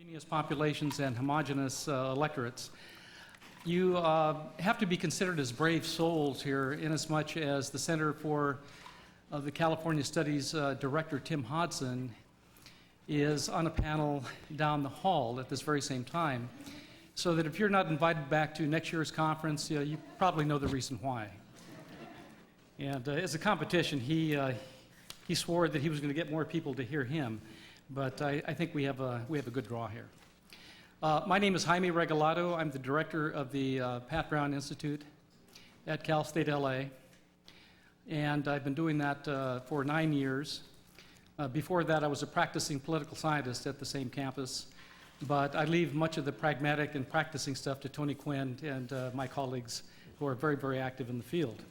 Heterogeneous populations and homogeneous electorates. You have to be considered as brave souls here, inasmuch as the Center for the California Studies Director, Tim Hodson, is on a panel down the hall at this very same time. So that if you're not invited back to next year's conference, you probably know the reason why. And as a competition, he swore that he was going to get more people to hear him. But I think we have a good draw here. My name is Jaime Regalado. I'm the director of the Pat Brown Institute at Cal State LA. And I've been doing that for 9 years. Before that, I was a practicing political scientist at the same campus. But I leave much of the pragmatic and practicing stuff to Tony Quinn and my colleagues who are very, very active in the field.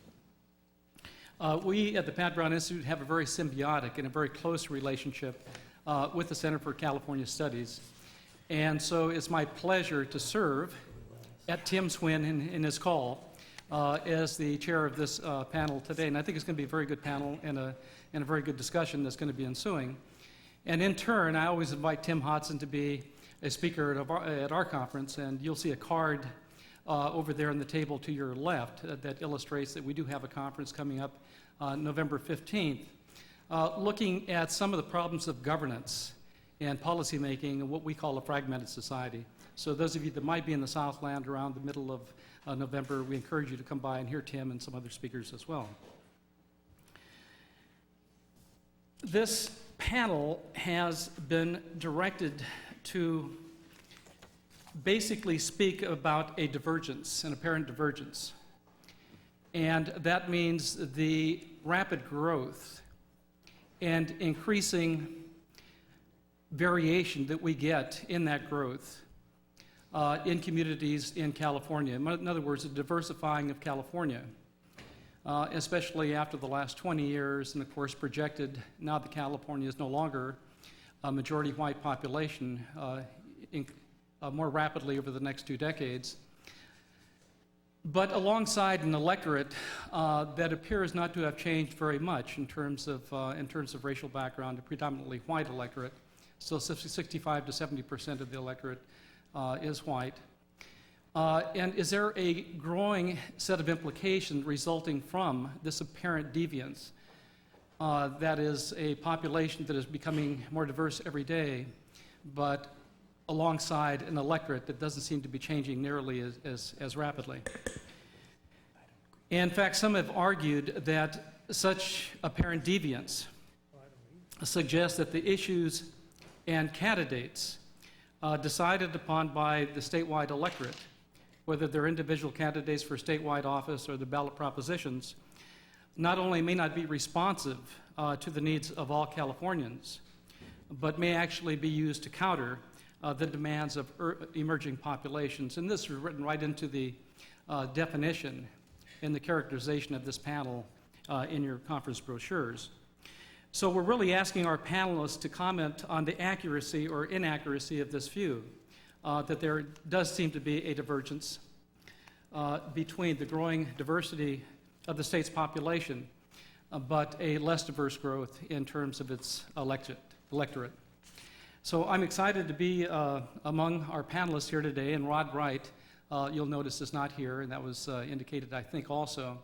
We at the Pat Brown Institute have a very symbiotic and a very close relationship with the Center for California Studies. And so it's my pleasure to serve at Tim's win in his call as the chair of this panel today. And I think it's going to be a very good panel and a very good discussion that's going to be ensuing. And in turn, I always invite Tim Hodson to be a speaker at our conference, and you'll see a card over there on the table to your left that illustrates that we do have a conference coming up November 15th. Looking at some of the problems of governance and policymaking in what we call a fragmented society. So those of you that might be in the Southland around the middle of November, we encourage you to come by and hear Tim and some other speakers as well. This panel has been directed to basically speak about a divergence, an apparent divergence. And that means the rapid growth and increasing variation that we get in that growth in communities in California. In other words, the diversifying of California, especially after the last 20 years, and of course projected now that California is no longer a majority white population more rapidly over the next 2 decades. But alongside an electorate that appears not to have changed very much in terms of racial background, a predominantly white electorate, still 65 to 70% of the electorate is white. And is there a growing set of implications resulting from this apparent deviance? That is a population that is becoming more diverse every day, but alongside an electorate that doesn't seem to be changing nearly as rapidly. In fact, some have argued that such apparent deviance suggests that the issues and candidates decided upon by the statewide electorate, whether they're individual candidates for statewide office or the ballot propositions, not only may not be responsive to the needs of all Californians, but may actually be used to counter the demands of emerging populations. And this is written right into the definition and the characterization of this panel in your conference brochures. So we're really asking our panelists to comment on the accuracy or inaccuracy of this view, that there does seem to be a divergence between the growing diversity of the state's population, but a less diverse growth in terms of its electorate. So I'm excited to be among our panelists here today, and Rod Wright, you'll notice, is not here, and that was indicated, I think, also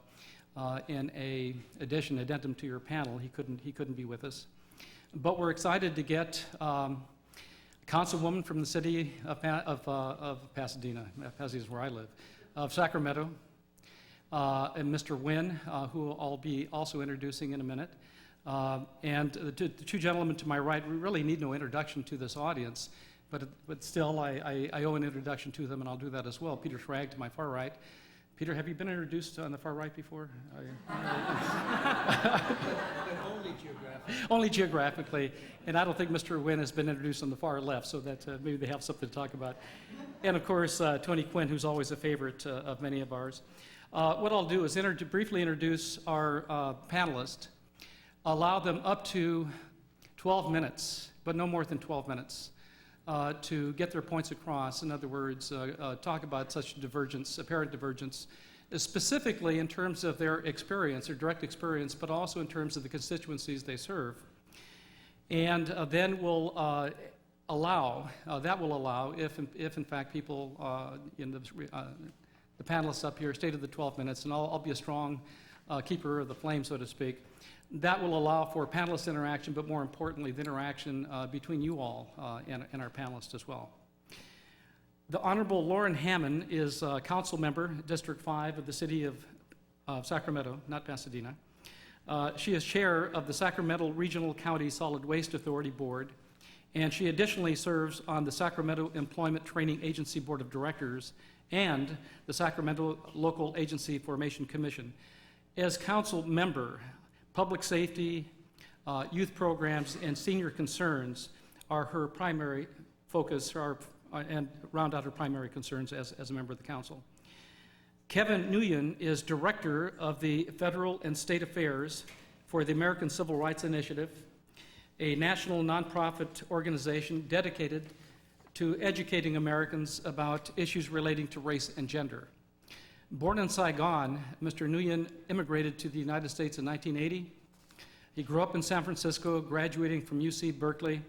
in a addendum to your panel. He couldn't be with us. But we're excited to get Councilwoman from the city of Pasadena. Pasadena is where I live, of Sacramento, and Mr. Nguyen, who I'll be also introducing in a minute. And the two gentlemen to my right, we really need no introduction to this audience, but still I owe an introduction to them, and I'll do that as well. Peter Schrag to my far right. Peter, have you been introduced on the far right before? Only geographically. Only geographically, and I don't think Mr. Nguyen has been introduced on the far left, so that maybe they have something to talk about. And of course, Tony Quinn, who's always a favorite of many of ours. What I'll do is briefly introduce our panelists, allow them up to 12 minutes, but no more than 12 minutes, to get their points across. In other words, talk about such divergence, apparent divergence, specifically in terms of their experience, their direct experience, but also in terms of the constituencies they serve. And then we'll that will allow, if in fact people in the panelists up here stated the 12 minutes, and I'll be a strong keeper of the flame, so to speak, that will allow for panelist interaction, but more importantly, the interaction between you all and our panelists as well. The Honorable Lauren Hammond is council member, District 5 of the city of Sacramento, not Pasadena. She is chair of the Sacramento Regional County Solid Waste Authority Board, and she additionally serves on the Sacramento Employment Training Agency Board of Directors and the Sacramento Local Agency Formation Commission. As council member, public safety, youth programs, and senior concerns are her primary focus, and round out her primary concerns as a member of the council. Kevin Nguyen is director of the Federal and State Affairs for the American Civil Rights Initiative, a national nonprofit organization dedicated to educating Americans about issues relating to race and gender. Born in Saigon, Mr. Nguyen immigrated to the United States in 1980. He grew up in San Francisco, graduating from UC Berkeley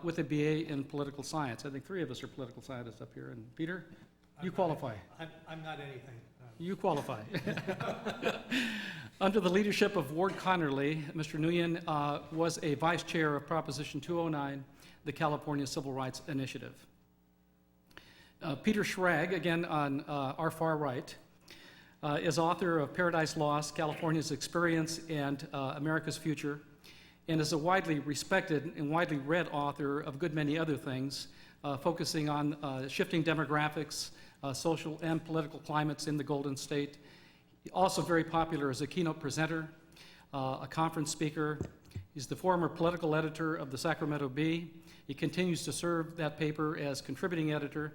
with a BA in political science. I think 3 of us are political scientists up here. And Peter, you qualify. I'm not anything. You qualify. Under the leadership of Ward Connerly, Mr. Nguyen was a vice chair of Proposition 209, the California Civil Rights Initiative. Peter Schrag, again on our far right, is author of Paradise Lost, California's Experience and America's Future, and is a widely respected and widely read author of a good many other things, focusing on shifting demographics, social and political climates in the Golden State. Also very popular as a keynote presenter, a conference speaker. He's the former political editor of the Sacramento Bee. He continues to serve that paper as contributing editor.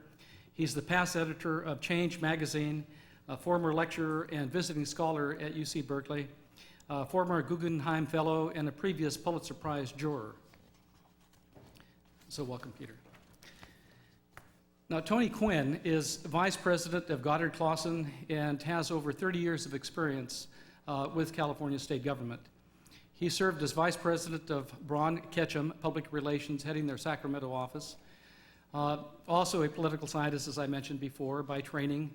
He's the past editor of Change magazine, a former lecturer and visiting scholar at UC Berkeley, a former Guggenheim Fellow, and a previous Pulitzer Prize juror. So welcome, Peter. Now, Tony Quinn is vice president of Goddard Claussen and has over 30 years of experience with California state government. He served as vice president of Braun Ketchum Public Relations, heading their Sacramento office. Also a political scientist, as I mentioned before, by training.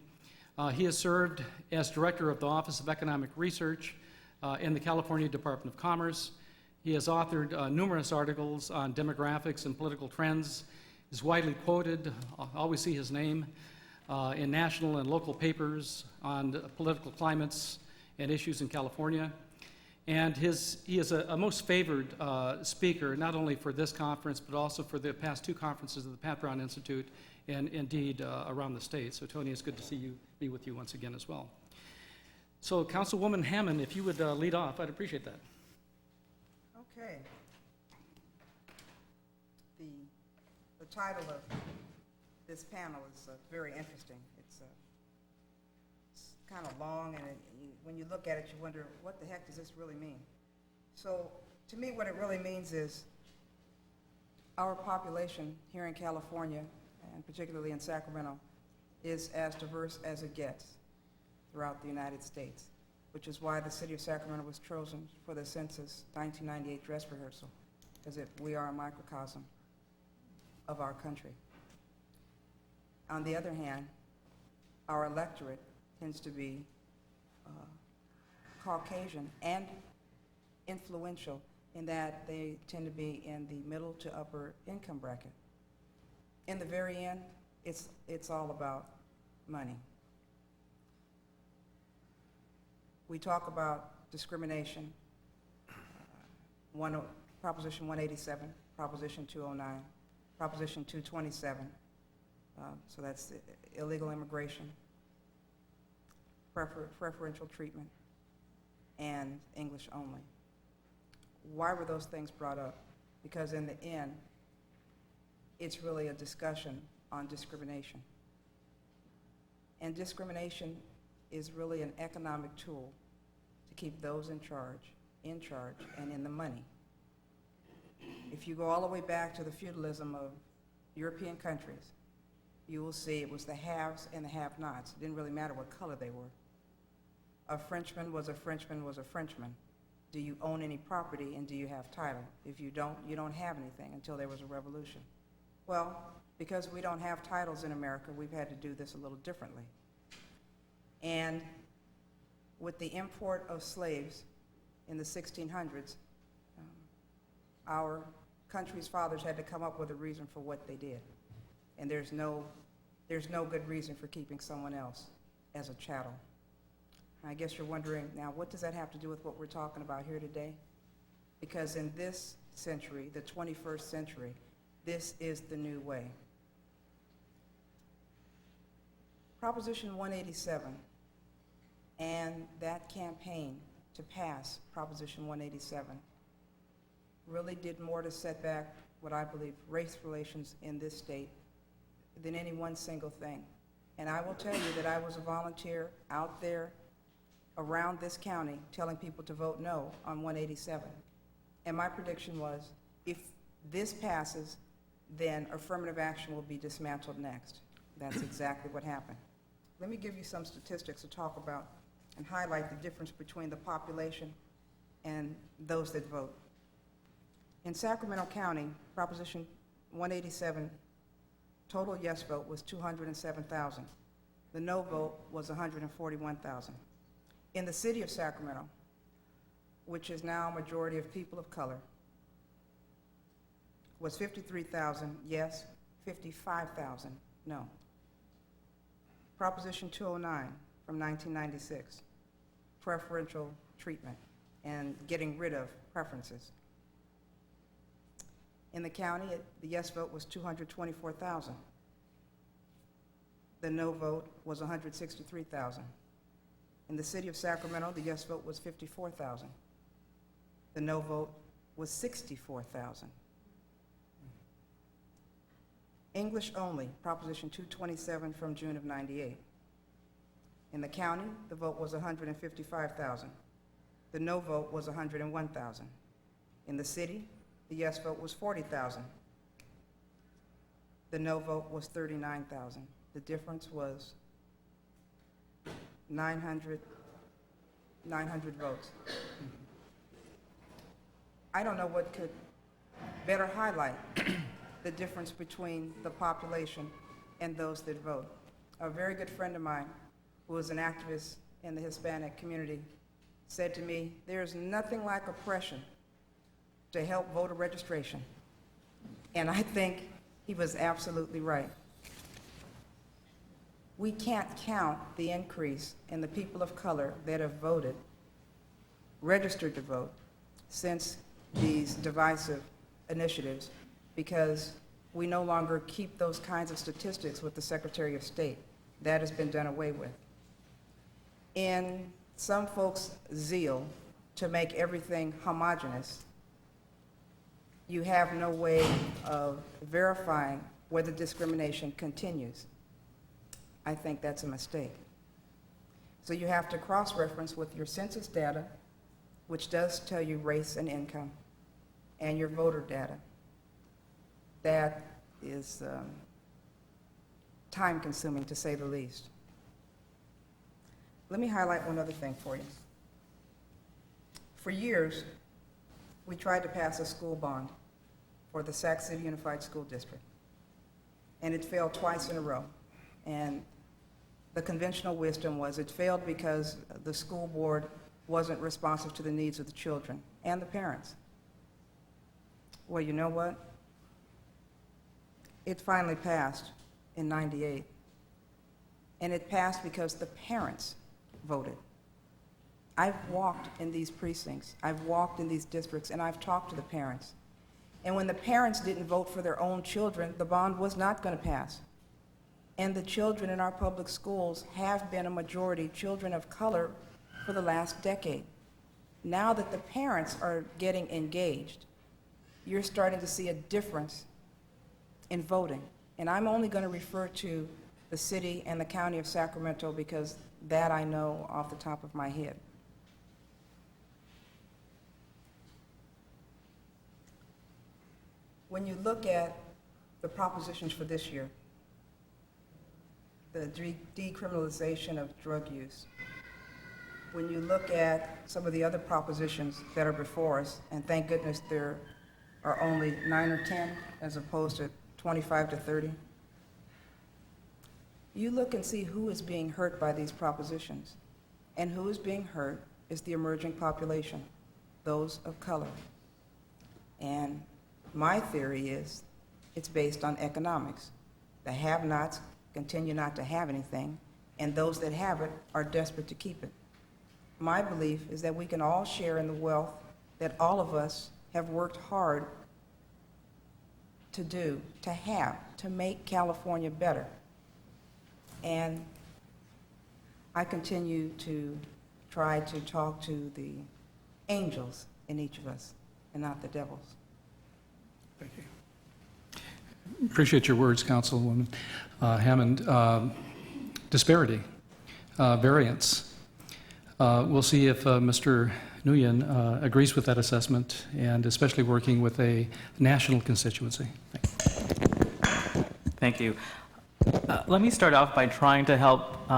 He has served as director of the Office of Economic Research in the California Department of Commerce. He has authored numerous articles on demographics and political trends. He's widely quoted, always see his name, in national and local papers on political climates and issues in California. And he is a most favored speaker, not only for this conference, but also for the past 2 conferences of the Pat Brown Institute, and indeed around the state. So Tony, it's good to be with you once again as well. So Councilwoman Hammond, if you would lead off, I'd appreciate that. Okay. The title of this panel is very interesting. It's kind of long, and when you look at it, you wonder, what the heck does this really mean? So to me, what it really means is our population here in California, and particularly in Sacramento, is as diverse as it gets throughout the United States, which is why the city of Sacramento was chosen for the census 1998 dress rehearsal, because we are a microcosm of our country. On the other hand, our electorate tends to be Caucasian and influential in that they tend to be in the middle to upper income bracket. In the very end, it's all about money. We talk about discrimination, Proposition 187, Proposition 209, Proposition 227, so that's illegal immigration, preferential treatment, and English only. Why were those things brought up? Because in the end, it's really a discussion on discrimination. And discrimination is really an economic tool to keep those in charge, and in the money. If you go all the way back to the feudalism of European countries, you will see it was the haves and the have-nots. It didn't really matter what color they were. A Frenchman was a Frenchman was a Frenchman. Do you own any property and do you have title? If you don't have anything until there was a revolution. Well, because we don't have titles in America, we've had to do this a little differently. And with the import of slaves in the 1600s, our country's fathers had to come up with a reason for what they did. And there's no good reason for keeping someone else as a chattel. I guess you're wondering, now, what does that have to do with what we're talking about here today? Because in this century, the 21st century, this is the new way. Proposition 187 and that campaign to pass Proposition 187 really did more to set back what I believe race relations in this state than any one single thing. And I will tell you that I was a volunteer out there around this county telling people to vote no on 187. And my prediction was, if this passes, then affirmative action will be dismantled next. That's exactly what happened. Let me give you some statistics to talk about and highlight the difference between the population and those that vote. In Sacramento County, Proposition 187, total yes vote was 207,000. The no vote was 141,000. In the city of Sacramento, which is now a majority of people of color, was 53,000 yes, 55,000 no. Proposition 209 from 1996, preferential treatment and getting rid of preferences. In the county, the yes vote was 224,000. The no vote was 163,000. In the city of Sacramento, the yes vote was 54,000. The no vote was 64,000. English only, Proposition 227 from June of '98. In the county, the vote was 155,000. The no vote was 101,000. In the city, the yes vote was 40,000. The no vote was 39,000. The difference was 900 votes. I don't know what could better highlight the difference between the population and those that vote. A very good friend of mine, who was an activist in the Hispanic community, said to me, "There's nothing like oppression to help voter registration." And I think he was absolutely right. We can't count the increase in the people of color that have voted, registered to vote, since these divisive initiatives, because we no longer keep those kinds of statistics with the Secretary of State. That has been done away with. In some folks' zeal to make everything homogeneous, you have no way of verifying whether discrimination continues. I think that's a mistake. So you have to cross-reference with your census data, which does tell you race and income, and your voter data. That is time-consuming, to say the least. Let me highlight one other thing for you. For years, we tried to pass a school bond for the Sac City Unified School District, and it failed twice in a row. And the conventional wisdom was it failed because the school board wasn't responsive to the needs of the children and the parents. Well, you know what? It finally passed in '98, and it passed because the parents voted. I've walked in these precincts, I've walked in these districts, and I've talked to the parents. And when the parents didn't vote for their own children, the bond was not going to pass. And the children in our public schools have been a majority children of color for the last decade. Now that the parents are getting engaged, you're starting to see a difference in voting. And I'm only going to refer to the city and the county of Sacramento because that I know off the top of my head. When you look at the propositions for this year, the decriminalization of drug use, when you look at some of the other propositions that are before us, and thank goodness there are only 9 or 10 as opposed to 25 to 30, you look and see who is being hurt by these propositions. And who is being hurt is the emerging population, those of color. And my theory is it's based on economics. The have-nots continue not to have anything, and those that have it are desperate to keep it. My belief is that we can all share in the wealth that all of us have worked hard to do, to have, to make California better. And I continue to try to talk to the angels in each of us and not the devils. Thank you. Appreciate your words, Councilwoman Hammond. Disparity, variance. We'll see if Mr. Nguyen agrees with that assessment, and especially working with a national constituency. Thank you. Let me start off by trying to help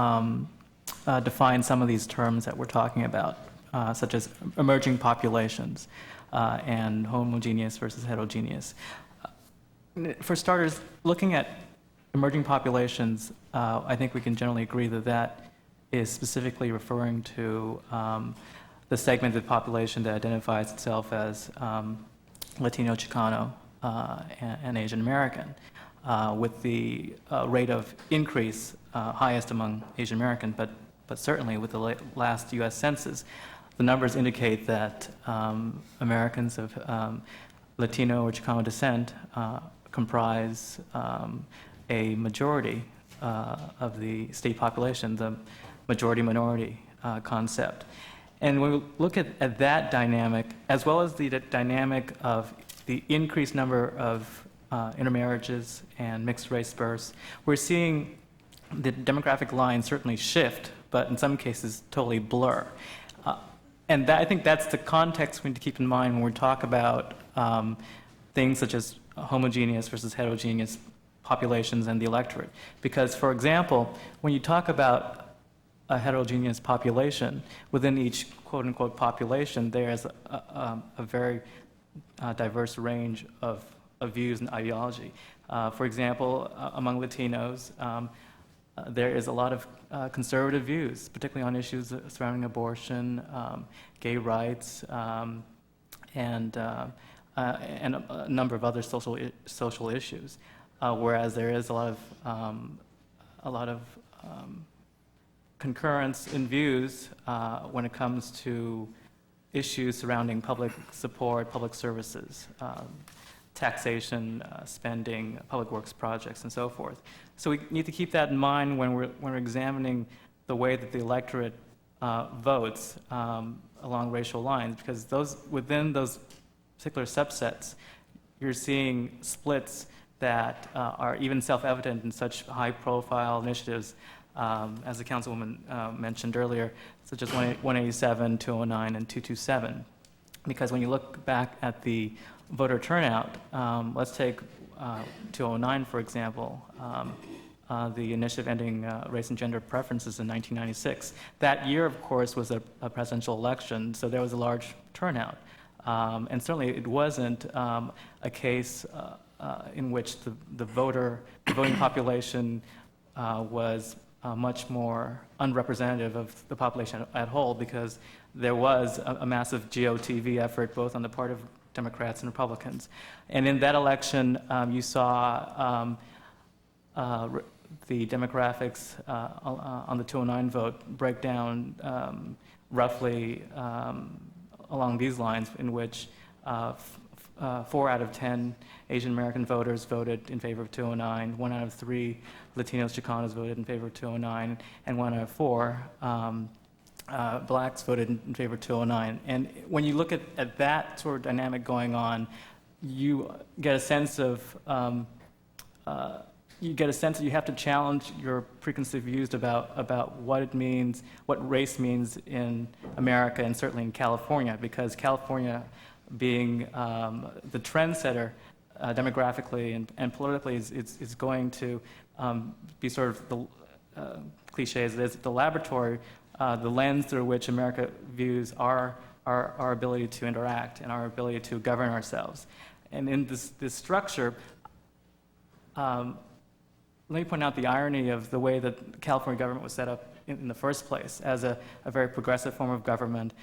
define some of these terms that we're talking about, such as emerging populations and homogeneous versus heterogeneous. For starters, looking at emerging populations, I think we can generally agree that that is specifically referring to the segmented population that identifies itself as Latino, Chicano, and Asian American, with the rate of increase highest among Asian American, but certainly with the last U.S. Census, the numbers indicate that Americans of Latino or Chicano descent comprise a majority of the state population, the majority-minority concept. And when we look at that dynamic, as well as the dynamic of the increased number of intermarriages and mixed-race births, we're seeing the demographic line certainly shift, but in some cases totally blur. And I think that's the context we need to keep in mind when we talk about things such as homogeneous versus heterogeneous populations and the electorate. Because, for example, when you talk about a heterogeneous population, within each quote-unquote population, there's a very diverse range of views and ideology. For example, among Latinos, there is a lot of conservative views, particularly on issues surrounding abortion, gay rights, and a number of other social issues. Whereas there is a lot of concurrence in views when it comes to issues surrounding public support, public services, taxation, spending, public works projects, and so forth. So we need to keep that in mind when we're examining the way that the electorate votes along racial lines, because within those particular subsets, you're seeing splits that are even self-evident in such high-profile initiatives, as the Councilwoman mentioned earlier, such as 187, 209, and 227. Because when you look back at the voter turnout, let's take 209, for example, the initiative ending race and gender preferences in 1996. That year, of course, was a presidential election, so there was a large turnout. And certainly it wasn't a case in which the voting population was much more unrepresentative of the population at whole, because there was a massive GOTV effort both on the part of Democrats and Republicans. And in that election, you saw the demographics on the 209 vote break down roughly along these lines, in which 4 out of 10 Asian American voters voted in favor of 209, 1 out of 3 Latinos, Chicanos voted in favor of 209, and 1 out of 4 blacks voted in favor of 209. And when you look at that sort of dynamic going on, you get a sense of that you have to challenge your preconceived views about what it means, what race means in America, and certainly in California, because California, being the trendsetter demographically and politically, is going to be sort of the cliche as it is, the laboratory, the lens through which America views our ability to interact and our ability to govern ourselves. And in this structure, let me point out the irony of the way that the California government was set up in the first place as a very progressive form of government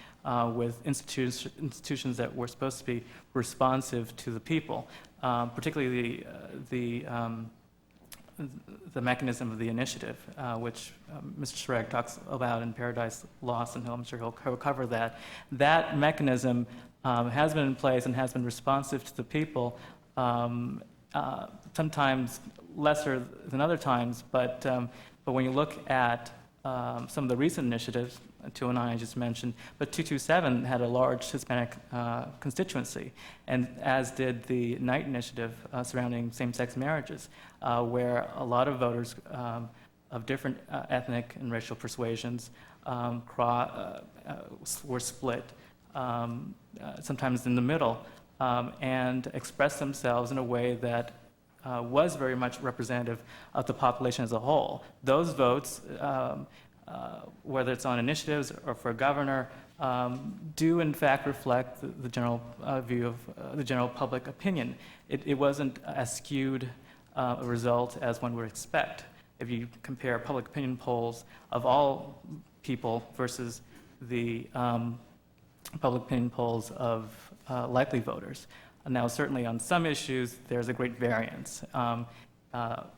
with institutions that were supposed to be responsive to the people, particularly the mechanism of the initiative, which Mr. Schrag talks about in Paradise Lost, and I'm sure he'll cover that. That mechanism has been in place and has been responsive to the people, sometimes lesser than other times, but when you look at some of the recent initiatives, 209 I just mentioned, but 227 had a large Hispanic constituency, and as did the Knight initiative surrounding same-sex marriages, where a lot of voters of different ethnic and racial persuasions were split, sometimes in the middle, and expressed themselves in a way that was very much representative of the population as a whole. Those votes, whether it's on initiatives or for governor, do in fact reflect the general view of the general public opinion. It wasn't as skewed a result as one would expect if you compare public opinion polls of all people versus the public opinion polls of likely voters. Now, certainly on some issues, there's a great variance.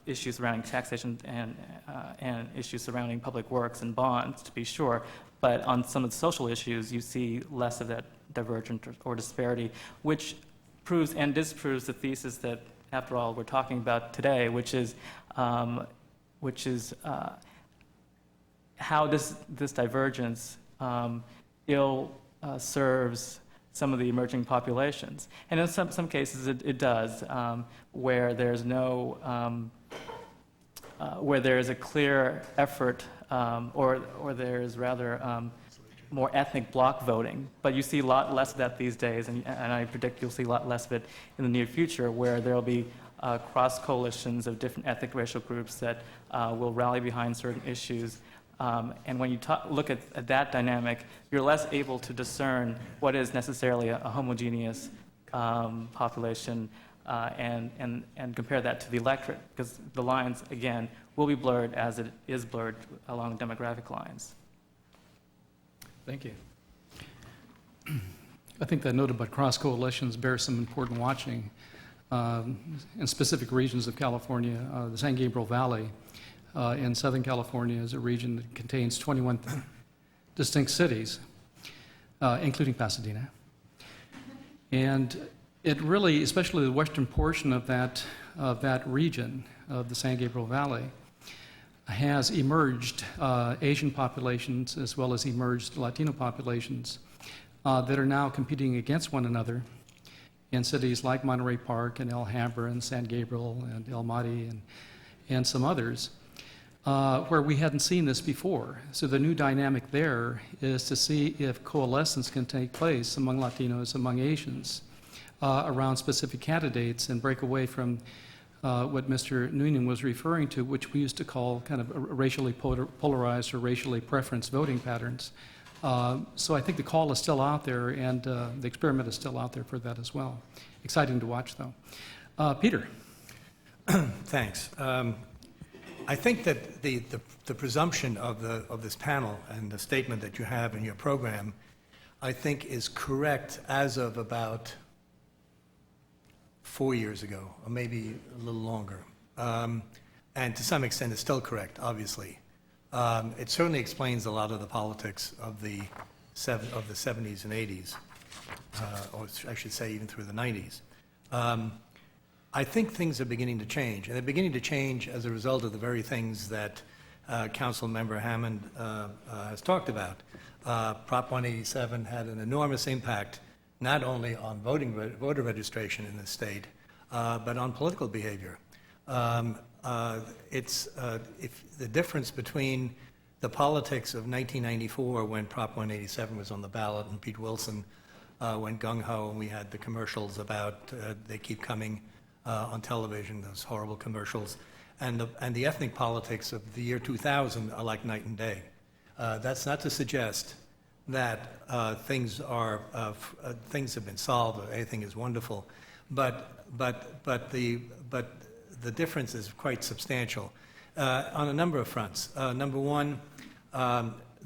Issues surrounding taxation and issues surrounding public works and bonds, to be sure. But on some of the social issues, you see less of that divergence or disparity, which proves and disproves the thesis that, after all, we're talking about today, which is how this divergence ill serves some of the emerging populations. And in some cases it does, where there's where there is a clear effort, or there is rather more ethnic bloc voting. But you see a lot less of that these days, and I predict you'll see a lot less of it in the near future, where there'll be cross coalitions of different ethnic racial groups that will rally behind certain issues. And when you look at that dynamic, you're less able to discern what is necessarily a homogeneous population and compare that to the electorate, because the lines, again, will be blurred as it is blurred along demographic lines. Thank you. I think that note about cross coalitions bears some important watching. In specific regions of California, the San Gabriel Valley in Southern California is a region that contains 21 distinct cities, including Pasadena. And it really, especially the western portion of that region of the San Gabriel Valley, has emerged Asian populations as well as emerged Latino populations that are now competing against one another in cities like Monterey Park and Alhambra and San Gabriel and El Monte and some others, where we hadn't seen this before. So the new dynamic there is to see if coalescence can take place among Latinos, among Asians, around specific candidates and break away from what Mr. Nguyen was referring to, which we used to call kind of racially polarized or racially preferenced voting patterns. So I think the call is still out there, and the experiment is still out there for that as well. Exciting to watch, though. Peter. Thanks. I think that the presumption of this panel and the statement that you have in your program, I think, is correct as of about 4 years ago, or maybe a little longer. And to some extent, it's still correct, obviously. It certainly explains a lot of the politics of the 70s and 80s, or I should say even through the 90s. I think things are beginning to change, and they're beginning to change as a result of the very things that Council Member Hammond has talked about. Prop 187 had an enormous impact, not only on voter registration in the state, but on political behavior. It's if the difference between the politics of 1994, when Prop 187 was on the ballot and Pete Wilson went gung-ho, and we had the commercials about they keep coming on television, those horrible commercials, and the ethnic politics of the year 2000 are like night and day. That's not to suggest that things have been solved or anything is wonderful, but the difference is quite substantial on a number of fronts. Number one,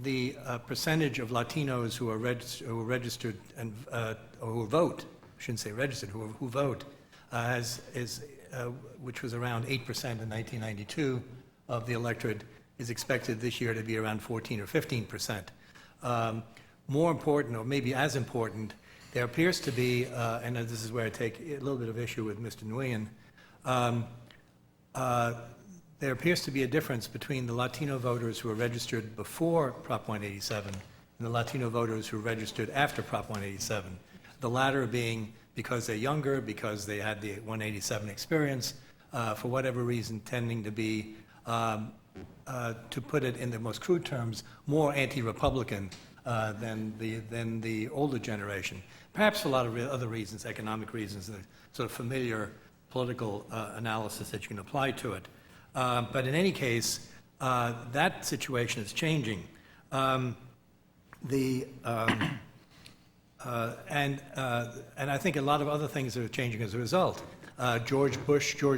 the percentage of Latinos who are registered and or who vote, I shouldn't say registered, who vote, which was around 8% in 1992 of the electorate, is expected this year to be around 14 or 15%. More important, or maybe as important, there appears to be, and this is where I take a little bit of issue with Mr. Nguyen, there appears to be a difference between the Latino voters who were registered before Prop 187 and the Latino voters who registered after Prop 187. The latter being because they're younger, because they had the 187 experience, for whatever reason tending to be, to put it in the most crude terms, more anti-Republican than the older generation. Perhaps for a lot of other reasons, economic reasons, the sort of familiar political analysis that you can apply to it. But in any case, that situation is changing. And I think a lot of other things are changing as a result. George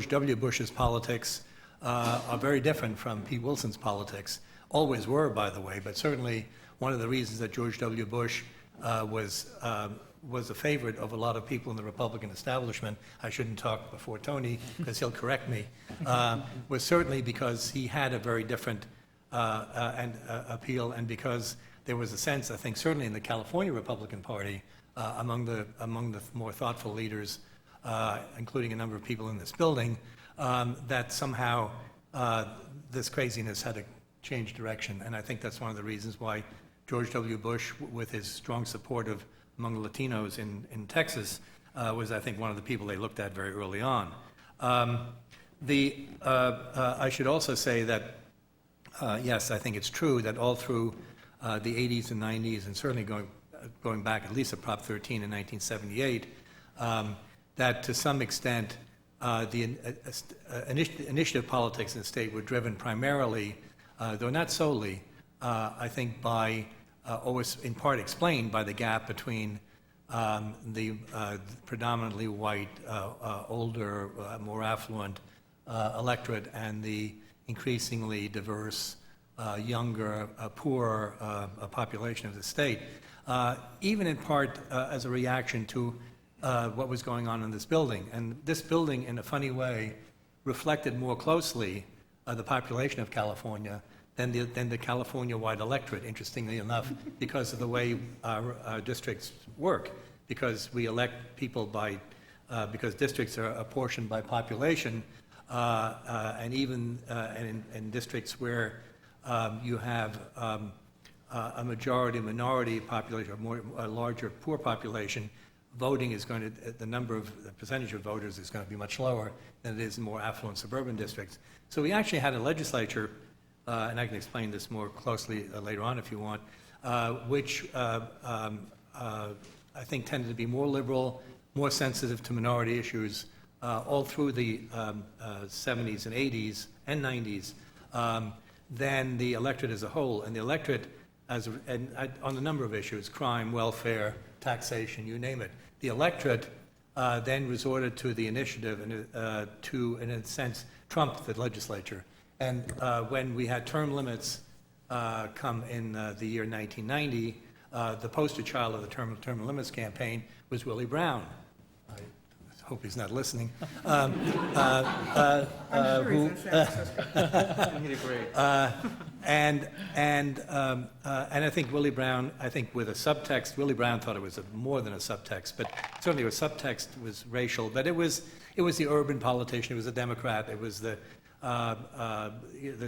W. Bush's politics are very different from Pete Wilson's politics. Always were, by the way, but certainly one of the reasons that George W. Bush was a favorite of a lot of people in the Republican establishment, I shouldn't talk before Tony because he'll correct me, was certainly because he had a very different appeal, and because there was a sense, I think, certainly in the California Republican Party, among the more thoughtful leaders, including a number of people in this building, that somehow this craziness had to change direction. And I think that's one of the reasons why George W. Bush, with his strong support among the Latinos in Texas, was, I think, one of the people they looked at very early on. I should also say that, yes, I think it's true that all through the 80s and 90s, and certainly going back at least to Prop 13 in 1978, that to some extent the initiative politics in the state were driven primarily, though not solely, I think by, always in part explained by the gap between the predominantly white, older, more affluent electorate and the increasingly diverse, younger, poorer population of the state, even in part as a reaction to what was going on in this building. And this building, in a funny way, reflected more closely the population of California than the California-wide electorate, interestingly enough, because of the way our districts work, because we elect people by, because districts are apportioned by population, and even in districts where you have a majority-minority population, or a larger poor population, voting is going to, the percentage of voters is going to be much lower than it is in more affluent suburban districts. So we actually had a legislature, and I can explain this more closely later on if you want, which I think tended to be more liberal, more sensitive to minority issues all through the 70s and 80s and 90s than the electorate as a whole. And the electorate, on a number of issues, crime, welfare, taxation, you name it, the electorate then resorted to the initiative to, in a sense, trump the legislature. And when we had term limits come in the year 1990, the poster child of the term limits campaign was Willie Brown. I hope he's not listening. I'm sure he's in San Francisco. He'd agree. And I think Willie Brown, with a subtext, Willie Brown thought it was more than a subtext, but certainly the subtext was racial, but it was the urban politician, it was a Democrat, it was the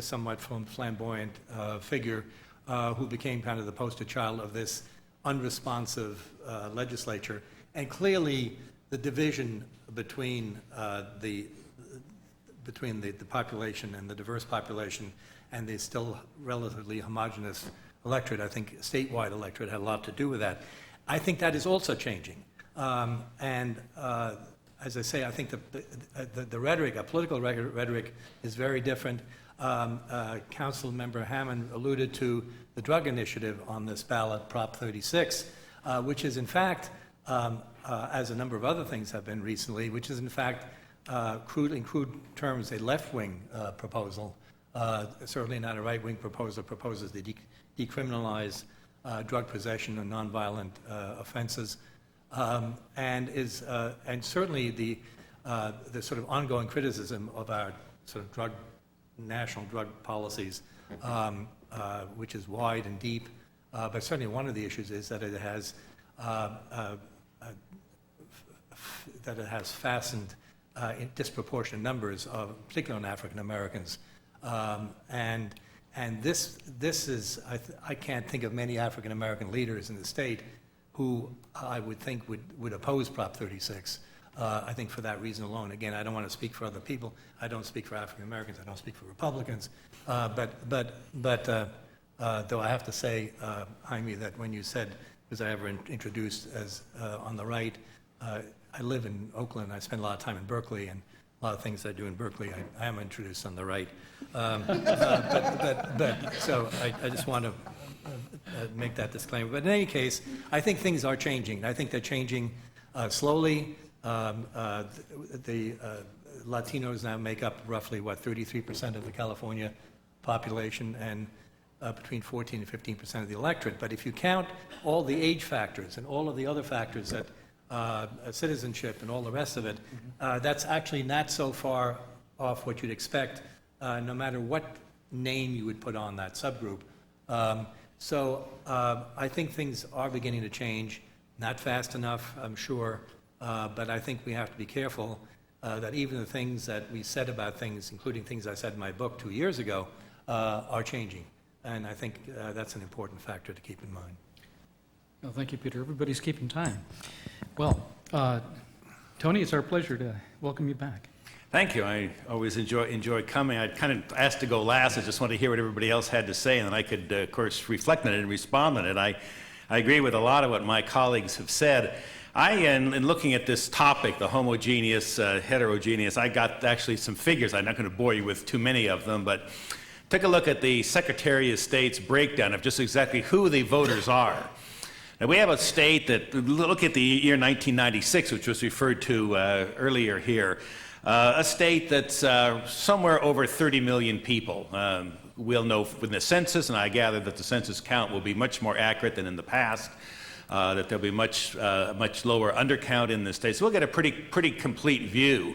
somewhat flamboyant figure who became kind of the poster child of this unresponsive legislature. And clearly the division between the population and the diverse population and the still relatively homogeneous electorate, I think statewide electorate, had a lot to do with that. I think that is also changing. As I say, I think the rhetoric, a political rhetoric, is very different. Council Member Hammond alluded to the drug initiative on this ballot, Prop 36, which is in fact, as a number of other things have been recently, which is in fact in crude terms, a left-wing proposal, certainly not a right-wing proposal, proposes to decriminalize drug possession and nonviolent offenses, and certainly the sort of ongoing criticism of our sort of national drug policies, which is wide and deep, but certainly one of the issues is that it has fastened in disproportionate numbers of, particularly on African Americans, and this is I can't think of many African American leaders in the state who I would think would oppose Prop 36. I think for that reason alone. Again, I don't want to speak for other people. I don't speak for African Americans. I don't speak for Republicans. But though I have to say, Jaime, that when you said, was I ever introduced as on the right, I live in Oakland. I spend a lot of time in Berkeley, and a lot of things I do in Berkeley, I am introduced on the right. So I just want to make that disclaimer. But in any case, I think things are changing. I think they're changing slowly. The Latinos now make up roughly, 33% of the California population, and between 14 and 15% of the electorate. But if you count all the age factors and all of the other factors that citizenship and all the rest of it, that's actually not so far off what you'd expect, no matter what name you would put on that subgroup. So I think things are beginning to change, not fast enough, I'm sure, but I think we have to be careful that even the things that we said about things, including things I said in my book 2 years ago, are changing. And I think that's an important factor to keep in mind. Well, thank you, Peter. Everybody's keeping time. Well, Tony, it's our pleasure to welcome you back. Thank you. I always enjoy coming. I kind of asked to go last. I just wanted to hear what everybody else had to say, and then I could, of course, reflect on it and respond on it. I agree with a lot of what my colleagues have said. In looking at this topic, the homogeneous, heterogeneous, I got actually some figures. I'm not going to bore you with too many of them, but take a look at the Secretary of State's breakdown of just exactly who the voters are. Now, we have a state that, look at the year 1996, which was referred to earlier here, a state that's somewhere over 30 million people. We'll know from the census, and I gather that the census count will be much more accurate than in the past, that there'll be much lower undercount in the state. So we'll get a pretty complete view.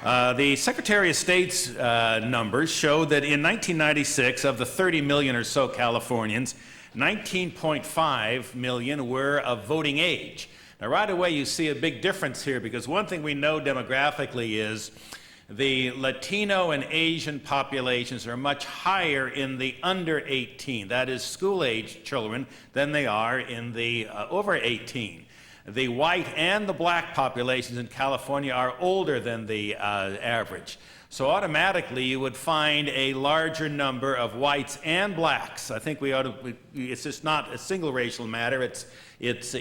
The Secretary of State's numbers show that in 1996, of the 30 million or so Californians, 19.5 million were of voting age. Now, right away, you see a big difference here, because one thing we know demographically is the Latino and Asian populations are much higher in the under 18, that is school-age children, than they are in the over 18. The white and the black populations in California are older than the average. So automatically you would find a larger number of whites and blacks. I think it's just not a single racial matter. If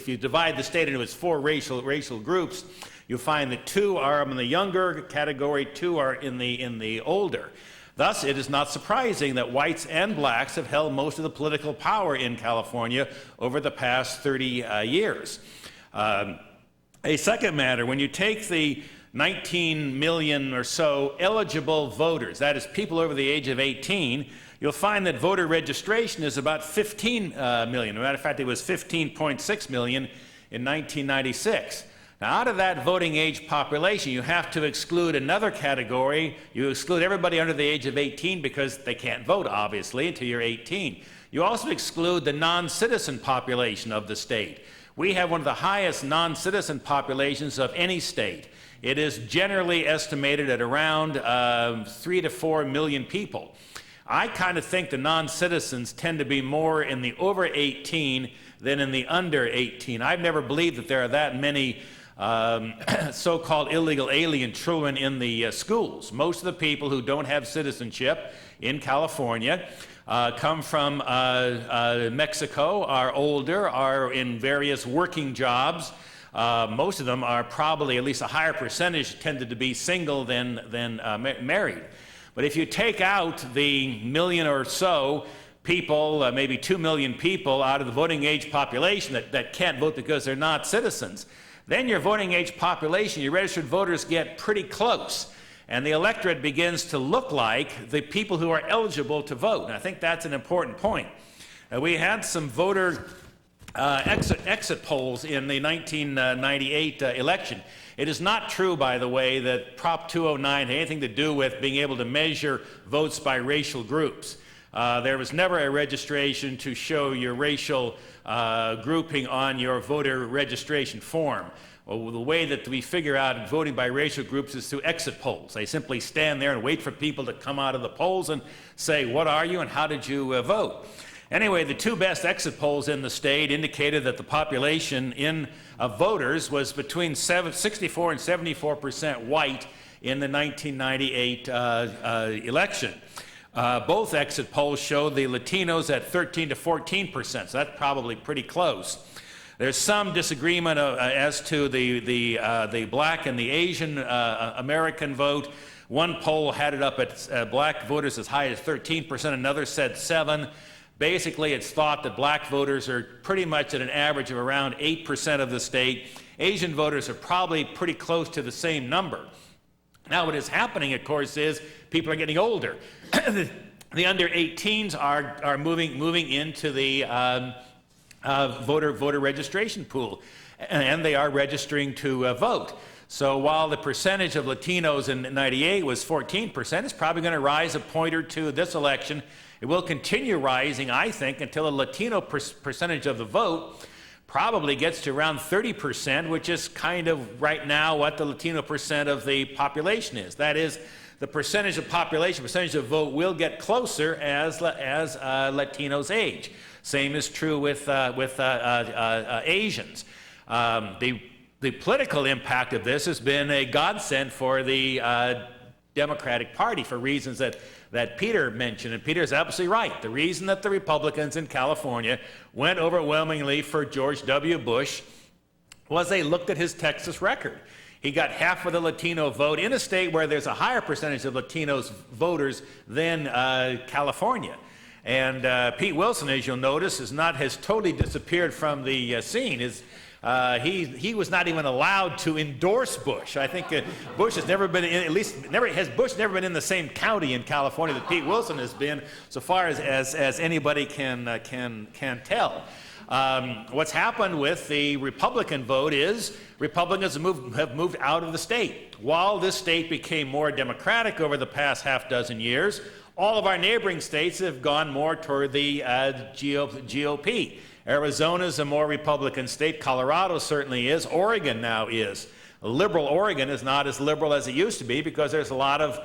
you divide the state into its four racial groups, you find that two are in the younger category, two are in the older. Thus, it is not surprising that whites and blacks have held most of the political power in California over the past 30 years. A second matter, when you take the 19 million or so eligible voters, that is people over the age of 18, you'll find that voter registration is about 15 million. As a matter of fact, it was 15.6 million in 1996. Now, out of that voting age population, you have to exclude another category. You exclude everybody under the age of 18 because they can't vote, obviously, until you're 18. You also exclude the non-citizen population of the state. We have one of the highest non-citizen populations of any state. It is generally estimated at around 3 to 4 million people. I kind of think the non-citizens tend to be more in the over 18 than in the under 18. I've never believed that there are that many so-called illegal alien children in the schools. Most of the people who don't have citizenship in California come from Mexico, are older, are in various working jobs. Most of them are probably, at least a higher percentage, tended to be single than married. But if you take out the million or so people, maybe 2 million people out of the voting age population that can't vote because they're not citizens, then your voting age population, your registered voters, get pretty close. And the electorate begins to look like the people who are eligible to vote. And I think that's an important point. We had some voter exit polls in the 1998 election. It is not true, by the way, that Prop 209 had anything to do with being able to measure votes by racial groups. There was never a registration to show your racial grouping on your voter registration form. Well, the way that we figure out voting by racial groups is through exit polls. They simply stand there and wait for people to come out of the polls and say, what are you and how did you vote? Anyway, the two best exit polls in the state indicated that the population of voters was between 64 and 74% white in the 1998 election. Both exit polls showed the Latinos at 13 to 14%, so that's probably pretty close. There's some disagreement as to the black and the Asian American vote. One poll had it up at black voters as high as 13%, another said 7%. Basically, it's thought that black voters are pretty much at an average of around 8% of the state. Asian voters are probably pretty close to the same number. Now, what is happening, of course, is people are getting older. The under 18s are moving into the voter registration pool, and they are registering to vote. So while the percentage of Latinos in '98 was 14%, it's probably going to rise a point or two this election. It will continue rising, I think, until the Latino percentage of the vote probably gets to around 30%, which is kind of right now what the Latino percent of the population is. That is, the percentage of population, percentage of vote will get closer as Latinos age. Same is true with Asians. The political impact of this has been a godsend for the Democratic Party for reasons that Peter mentioned, and Peter's absolutely right. The reason that the Republicans in California went overwhelmingly for George W. Bush was they looked at his Texas record. He got half of the Latino vote in a state where there's a higher percentage of Latinos voters than California. And Pete Wilson, as you'll notice, has totally disappeared from the scene. He was not even allowed to endorse Bush. I think Bush has never been Bush never been in the same county in California that Pete Wilson has been, so far as anybody can tell. What's happened with the Republican vote is Republicans have moved out of the state. While this state became more Democratic over the past half dozen years, all of our neighboring states have gone more toward the GOP. Arizona is a more Republican state. Colorado certainly is. Oregon now is. Liberal Oregon is not as liberal as it used to be because there's a lot of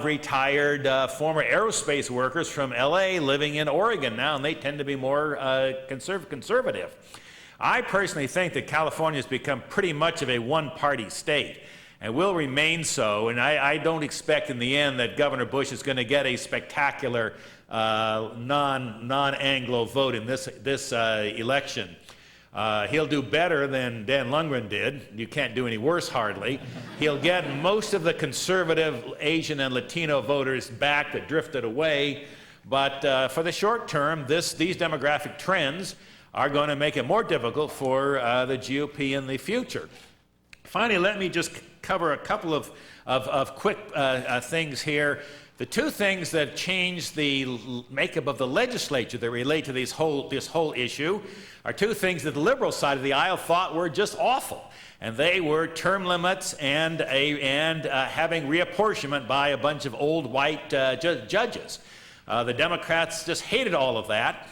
retired former aerospace workers from LA living in Oregon now, and they tend to be more conservative. I personally think that California has become pretty much of a one-party state and will remain so, and I don't expect in the end that Governor Bush is going to get a spectacular non-Anglo vote in this election. He'll do better than Dan Lundgren did. You can't do any worse, hardly. He'll get most of the conservative Asian and Latino voters back that drifted away. But for the short term, these demographic trends are going to make it more difficult for the GOP in the future. Finally, let me just cover a couple of quick things here. The two things that changed the makeup of the legislature that relate to this whole issue are two things that the liberal side of the aisle thought were just awful, and they were term limits and having reapportionment by a bunch of old white judges. The Democrats just hated all of that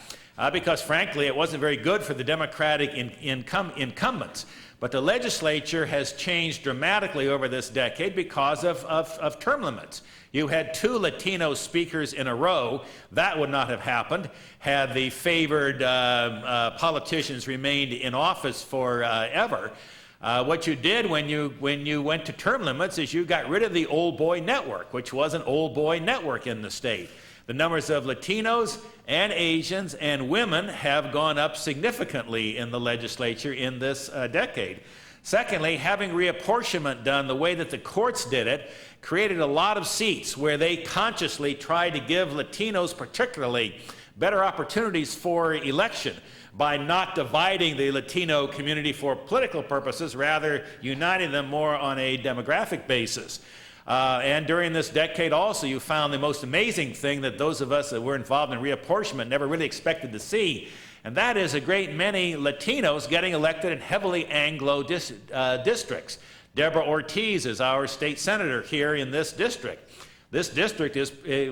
because, frankly, it wasn't very good for the Democratic incumbents. But the legislature has changed dramatically over this decade because of term limits. You had 2 Latino speakers in a row. That would not have happened had the favored politicians remained in office forever. What you did when you went to term limits is you got rid of the old boy network, which was an old boy network in the state. The numbers of Latinos and Asians and women have gone up significantly in the legislature in this decade. Secondly, having reapportionment done the way that the courts did it created a lot of seats where they consciously tried to give Latinos particularly better opportunities for election by not dividing the Latino community for political purposes, rather uniting them more on a demographic basis. And during this decade also, you found the most amazing thing that those of us that were involved in reapportionment never really expected to see, and that is a great many Latinos getting elected in heavily Anglo districts. Deborah Ortiz is our state senator here in this district. This district,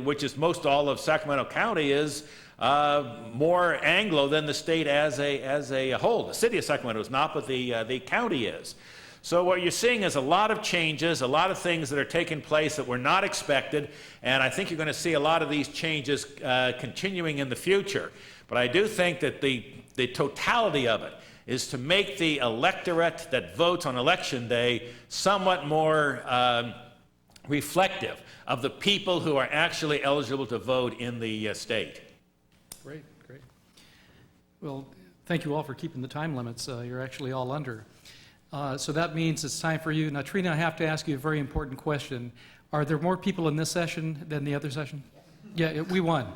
which is most all of Sacramento County, is more Anglo than the state as a whole. The city of Sacramento is not, but the county is. So what you're seeing is a lot of changes, a lot of things that are taking place that were not expected, and I think you're going to see a lot of these changes continuing in the future. But I do think that the totality of it is to make the electorate that votes on election day somewhat more reflective of the people who are actually eligible to vote in the state. Great, great. Well, thank you all for keeping the time limits. You're actually all under. So that means it's time for you. Now, Trina, I have to ask you a very important question. Are there more people in this session than the other session? Yeah, we won.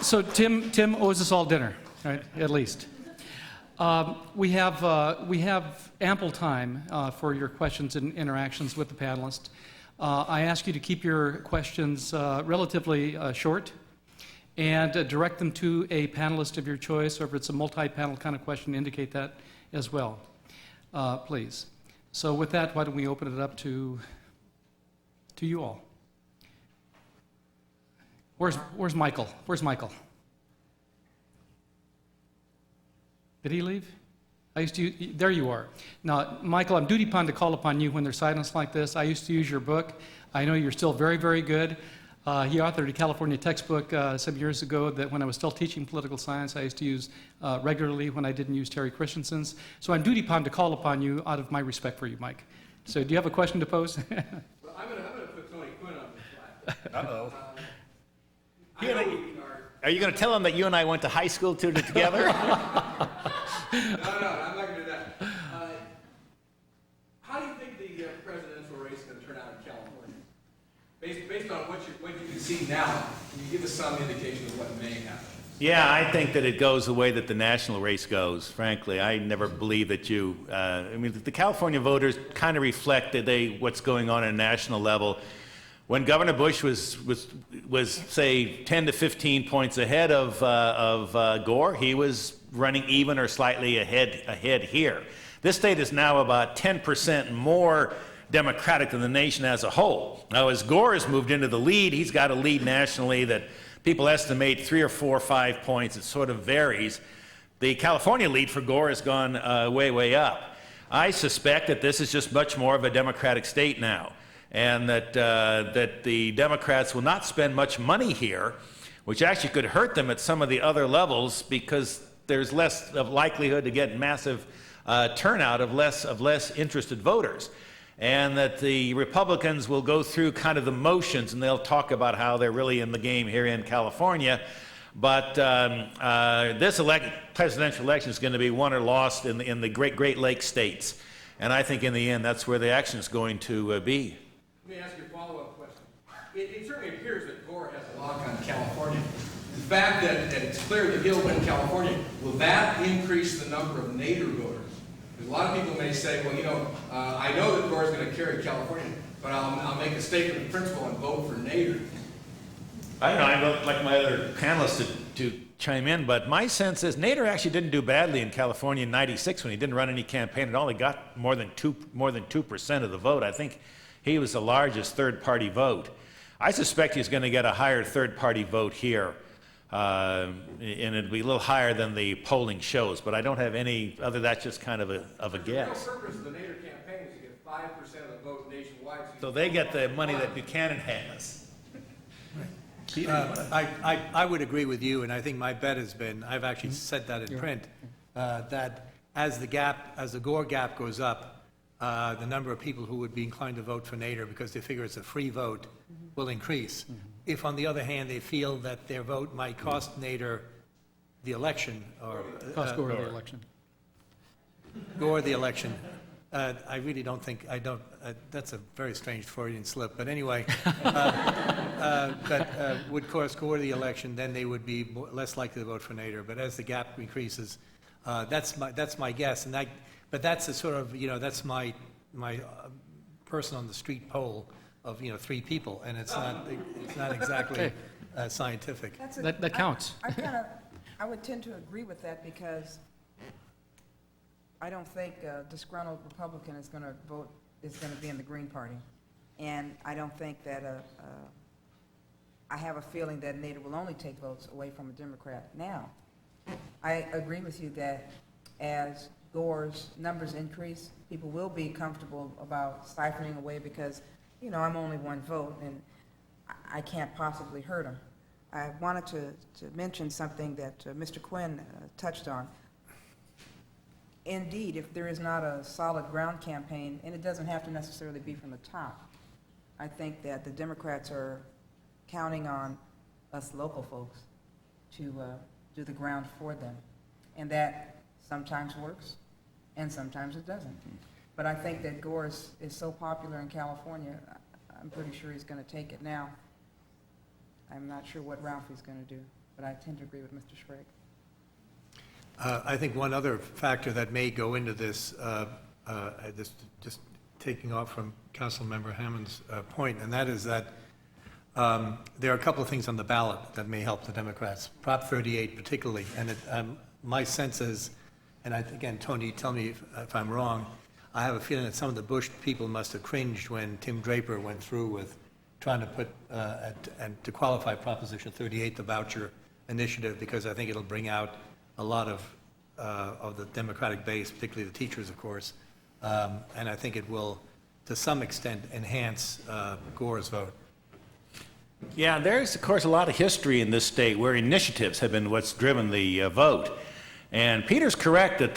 So Tim owes us all dinner, right? At least. We have ample time for your questions and interactions with the panelists. I ask you to keep your questions relatively short and direct them to a panelist of your choice, or if it's a multi-panel kind of question, indicate that as well, please. So with that, why don't we open it up to you all? Where's Michael? Where's Michael? Did he leave? There you are. Now, Michael, I'm duty bound to call upon you when there's silence like this. I used to use your book. I know you're still very, very good. He authored a California textbook some years ago that when I was still teaching political science, I used to use regularly when I didn't use Terry Christensen's. So I'm duty bound to call upon you out of my respect for you, Mike. So do you have a question to pose? Well, I'm going to put Tony Quinn on the flag. Uh-oh. Are Are you going to tell him that you and I went to high school together? No, I'm not going to do that. How do you think the presidential race is going to turn out in California? Based on what you can see now, can you give us some indication of what may happen? Yeah, I think that it goes the way that the national race goes, frankly. I never believe that the California voters kind of reflect what's going on at a national level. When Governor Bush was say 10 to 15 points ahead of Gore, he was running even or slightly ahead here. This state is now about 10% more Democratic than the nation as a whole. Now, as Gore has moved into the lead, he's got a lead nationally that people estimate 3 or 4 or 5 points. It sort of varies. The California lead for Gore has gone way, way up. I suspect that this is just much more of a Democratic state now, and that the Democrats will not spend much money here, which actually could hurt them at some of the other levels because there's less of likelihood to get massive turnout of less interested voters. And that the Republicans will go through kind of the motions, and they'll talk about how they're really in the game here in California. But this presidential election is going to be won or lost in the Great Lakes states. And I think in the end, that's where the action is going to be. Let me ask you a follow-up question. It certainly appears that Gore has a lock on California. The fact that it's clear that he'll win California, will that increase the number of Nader voters? Because a lot of people may say, well, I know that Gore's going to carry California, but I'll make a statement of principle and vote for Nader. I don't know. I don't like my other panelists to chime in, but my sense is Nader actually didn't do badly in California in '96 when he didn't run any campaign at all. He got more than 2% of the vote. I think he was the largest third-party vote. I suspect he's going to get a higher third-party vote here. And it'd be a little higher than the polling shows, but I don't have any other. That's just kind of a guess. The real purpose of the Nader campaign is to get 5% of the vote nationwide. So they get the money that Buchanan has. I would agree with you, and I think my bet has been, I've actually said that in print, that as the Gore gap goes up, the number of people who would be inclined to vote for Nader because they figure it's a free vote will increase. if on the other hand, they feel that their vote might cost Nader the election, or Cost Gore the election. Gore the election. I really don't think, that's a very strange Freudian slip, but anyway, would cost Gore the election, then they would be less likely to vote for Nader. But as the gap increases, that's my guess. But that's a sort of, that's my person on the street poll of 3 people, and it's not exactly scientific. That counts. I would tend to agree with that, because I don't think a disgruntled Republican is going to be in the Green Party. And I don't think that I have a feeling that Nader will only take votes away from a Democrat. Now, I agree with you that as Gore's numbers increase, people will be comfortable about siphoning away, because, I'm only 1 vote and I can't possibly hurt him. I wanted to mention something that Mr. Quinn touched on. Indeed, if there is not a solid ground campaign, and it doesn't have to necessarily be from the top, I think that the Democrats are counting on us local folks to do the ground for them. And that sometimes works, and sometimes it doesn't. But I think that Gore is so popular in California, I'm pretty sure he's going to take it. Now, I'm not sure what Ralphie's going to do, but I tend to agree with Mr. Schrag. I think one other factor that may go into this, just taking off from Councilmember Hammond's point, and that is that there are a couple of things on the ballot that may help the Democrats, Prop 38 particularly, and my sense is, and again, Tony, tell me if I'm wrong, I have a feeling that some of the Bush people must have cringed when Tim Draper went through with trying to put, and to qualify Proposition 38, the voucher initiative, because I think it'll bring out a lot of the Democratic base, particularly the teachers, of course, and I think it will, to some extent, enhance Gore's vote. Yeah, there's, of course, a lot of history in this state where initiatives have been what's driven the vote. And Peter's correct that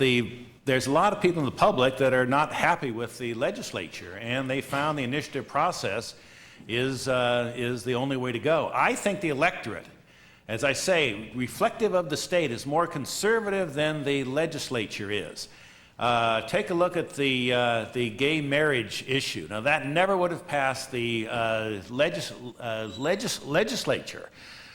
there's a lot of people in the public that are not happy with the legislature, and they found the initiative process is the only way to go. I think the electorate, as I say, reflective of the state, is more conservative than the legislature is. Take a look at the gay marriage issue. Now, that never would have passed the legislature.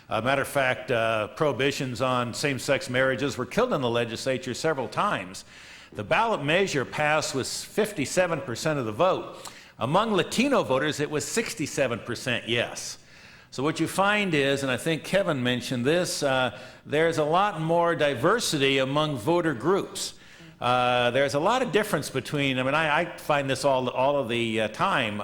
Matter of fact, prohibitions on same-sex marriages were killed in the legislature several times. The ballot measure passed with 57% of the vote. Among Latino voters, it was 67% yes. So what you find is, and I think Kevin mentioned this, there's a lot more diversity among voter groups. There's a lot of difference between, I find this all of the time.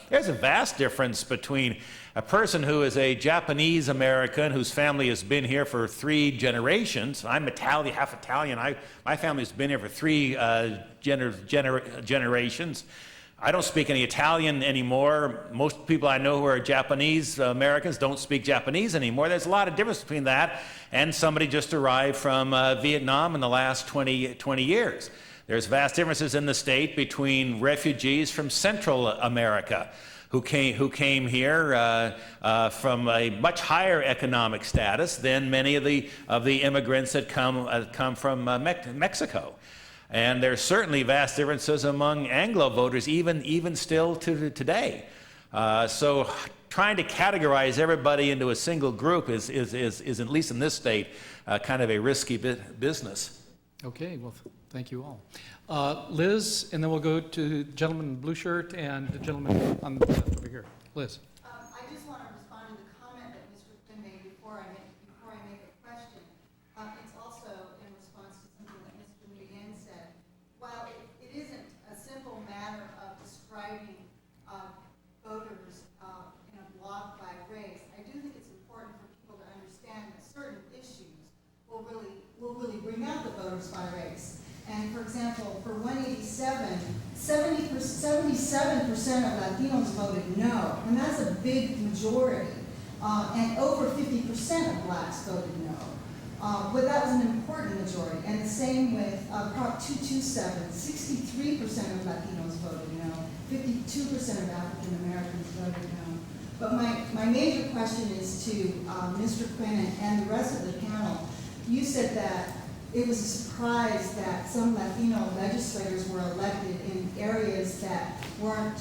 There's a vast difference between a person who is a Japanese American whose family has been here for 3 generations. I'm Italian, half Italian. My family's been here for 3 generations. I don't speak any Italian anymore. Most people I know who are Japanese Americans don't speak Japanese anymore. There's a lot of difference between that and somebody just arrived from Vietnam in the last 20 years. There's vast differences in the state between refugees from Central America who came here from a much higher economic status than many of the immigrants that come from Mexico. And there's certainly vast differences among Anglo voters, even still to today. So trying to categorize everybody into a single group is at least in this state, kind of a risky business. Okay, well, thank you all. Liz, and then we'll go to the gentleman in the blue shirt and the gentleman on the left over here. Liz. I just want to respond to the comment that Mr. Quinn made before I make a question. It's also in response to something that Mr. Nguyen said. While it isn't a simple matter of describing voters in a block by race, I do think it's important for people to understand that certain issues will really bring out the voters by race. And for example, for 187, 77% of Latinos voted no, and that's a big majority. And over 50% of blacks voted no. But that was an important majority. And the same with Prop 227, 63% of Latinos voted no, 52% of African Americans voted no. But my major question is to Mr. Quinn and the rest of the panel. You said that it was a surprise that some Latino legislators were elected in areas that weren't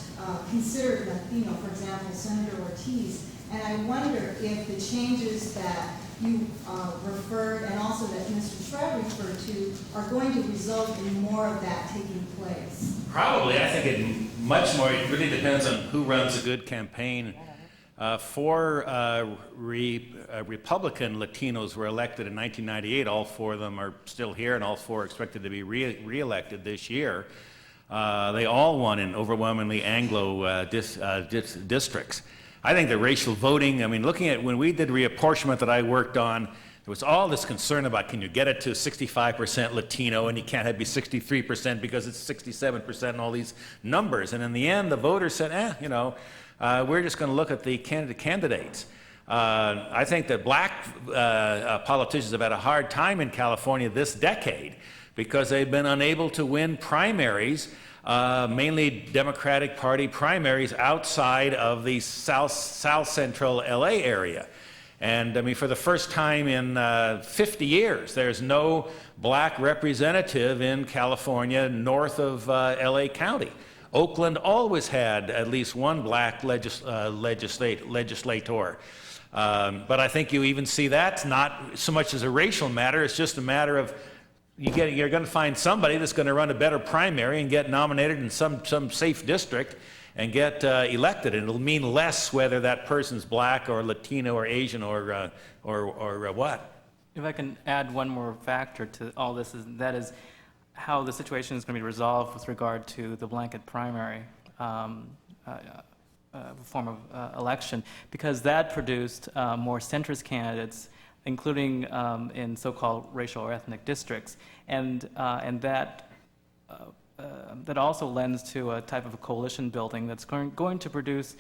considered Latino, for example, Senator Ortiz. And I wonder if the changes that you referred and also that Mr. Schrag referred to are going to result in more of that taking place. Probably. I think it much more, it really depends on who runs a good campaign. Four Republican Latinos were elected in 1998. All four of them are still here, and all four are expected to be re-elected this year. They all won in overwhelmingly Anglo districts. I think the racial voting, I mean, looking at when we did reapportionment that I worked on, there was all this concern about can you get it to 65% Latino, and you can't have it be 63% because it's 67% and all these numbers. And in the end, the voters said, we're just going to look at the candidates. I think that black politicians have had a hard time in California this decade because they've been unable to win primaries, mainly Democratic Party primaries outside of the South Central LA area. And I mean, for the first time in 50 years, there's no black representative in California north of LA County. Oakland always had at least one black legislator. But I think you even see that's not so much as a racial matter, it's just a matter of you're going to find somebody that's going to run a better primary and get nominated in some safe district and get elected. And it'll mean less whether that person's black or Latino or Asian or what. If I can add one more factor to all this, that is how the situation is going to be resolved with regard to the blanket primary form of election, because that produced more centrist candidates, including in so-called racial or ethnic districts, and that also lends to a type of a coalition building that's going to produce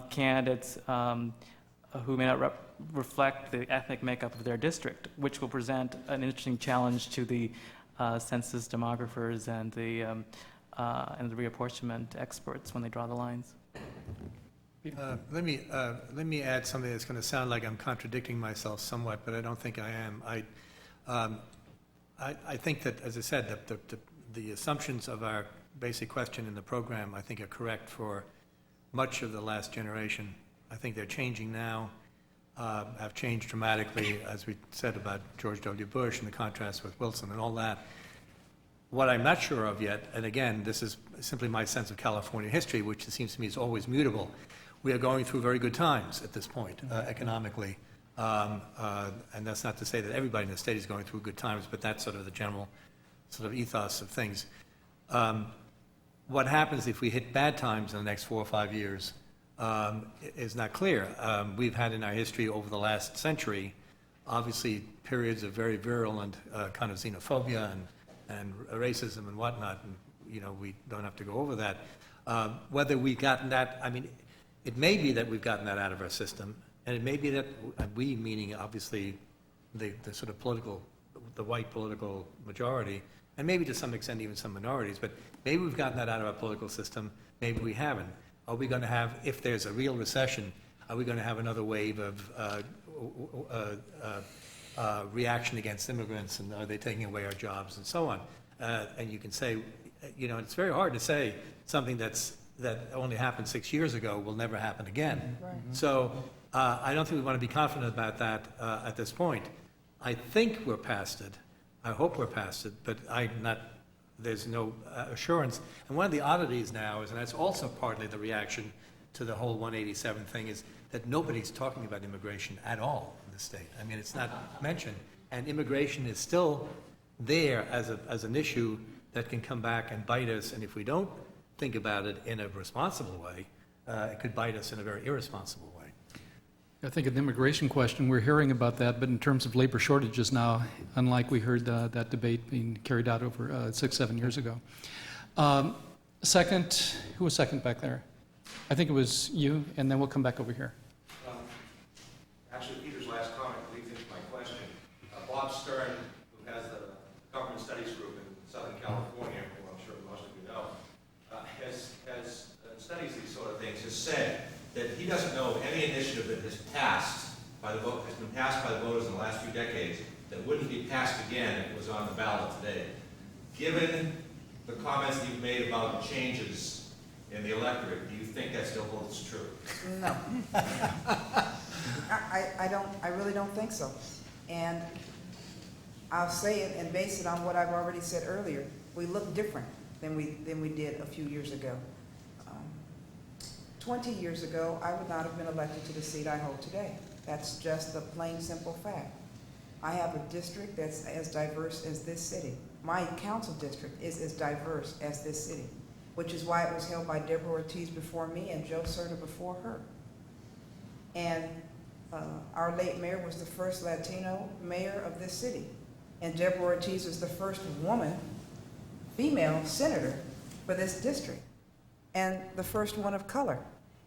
candidates who may not reflect the ethnic makeup of their district, which will present an interesting challenge to the census demographers and the reapportionment experts when they draw the lines. Let me add something that's going to sound like I'm contradicting myself somewhat, but I don't think I am. I think that, as I said, the assumptions of our basic question in the program, I think, are correct for much of the last generation. I think they're changing now, have changed dramatically, as we said about George W. Bush and the contrast with Wilson and all that. What I'm not sure of yet, and again, this is simply my sense of California history, which it seems to me is always mutable. We are going through very good times at this point, economically. And that's not to say that everybody in the state is going through good times, but that's sort of the general sort of ethos of things. What happens if we hit bad times in the next 4 or 5 years is not clear. We've had in our history over the last century, obviously, periods of very virulent kind of xenophobia and racism and whatnot, and we don't have to go over that. Whether we've gotten that, I mean, it may be that we've gotten that out of our system, and it may be that we, meaning obviously the sort of the white political majority, and maybe to some extent even some minorities, but maybe we've gotten that out of our political system, maybe we haven't. Are we going to have, if there's a real recession, are we going to have another wave of reaction against immigrants, and are they taking away our jobs and so on? And you can say, it's very hard to say something that only happened 6 years ago will never happen again. Right. So I don't think we want to be confident about that at this point. I think we're past it. I hope we're past it, but there's no assurance. And one of the oddities now is, and that's also partly the reaction to the whole 187 thing, is that nobody's talking about immigration at all in the state. I mean, it's not mentioned. And immigration is still there as an issue that can come back and bite us. And if we don't think about it in a responsible way, it could bite us in a very irresponsible way. I think an immigration question, we're hearing about that, but in terms of labor shortages now, unlike we heard that debate being carried out over 6, 7 years ago. Second, who was second back there? I think it was you, and then we'll come back over here. Actually, Peter's last comment leads into my question. Bob Stern, who has the Government Studies Group in Southern California, who I'm sure most of you know, has studies these sort of things, has said that he doesn't know any initiative that has passed by the vote, has been passed by the voters in the last few decades, that wouldn't be passed again if it was on the ballot today. Given the comments that you've made about changes in the electorate, do you think that still holds true? No. I really don't think so. And I'll say it and base it on what I've already said earlier. We look different than we did a few years ago. 20 years ago, I would not have been elected to the seat I hold today. That's just a plain, simple fact. I have a district that's as diverse as this city. My council district is as diverse as this city, which is why it was held by Deborah Ortiz before me and Joe Serta before her. And our late mayor was the first Latino mayor of this city. And Deborah Ortiz was the first woman, female senator for this district, and the first one of color.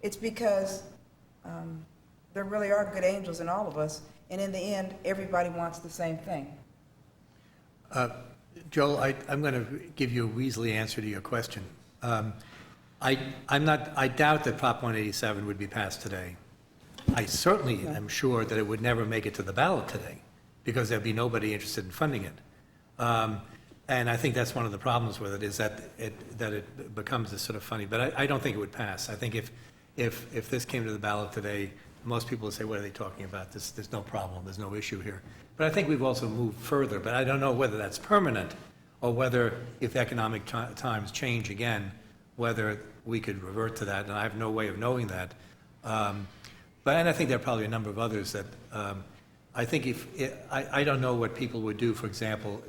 It's because there really are good angels in all of us, and in the end, everybody wants the same thing. Joel, I'm going to give you a Weasley answer to your question. I doubt that Prop 187 would be passed today. I certainly am sure that it would never make it to the ballot today, because there'd be nobody interested in funding it. And I think that's one of the problems with it, is that it becomes this sort of funny, but I don't think it would pass. I think if this came to the ballot today, most people would say, what are they talking about? There's no problem, there's no issue here. But I think we've also moved further, but I don't know whether that's permanent, or whether if economic times change again, whether we could revert to that, and I have no way of knowing that. And I think there are probably a number of others that, I think I don't know what people would do, for example,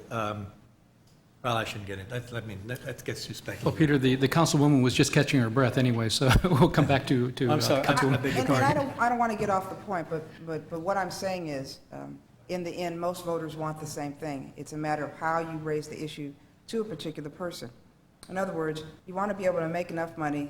well, I shouldn't get it. That gets too speculative. Well, Peter, the councilwoman was just catching her breath anyway, so we'll come back to I'm sorry, Councilwoman. And I don't want to get off the point, but what I'm saying is, in the end, most voters want the same thing. It's a matter of how you raise the issue to a particular person. In other words, you want to be able to make enough money,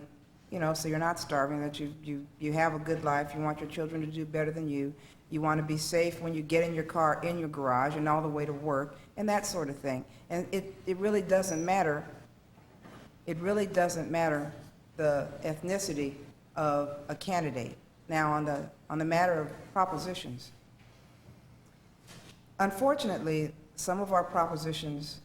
so you're not starving, that you have a good life. You want your children to do better than you. You want to be safe when you get in your car, in your garage, and all the way to work, and that sort of thing. And it really doesn't matter. It really doesn't matter the ethnicity of a candidate. Now, on the matter of propositions, unfortunately, some of our propositions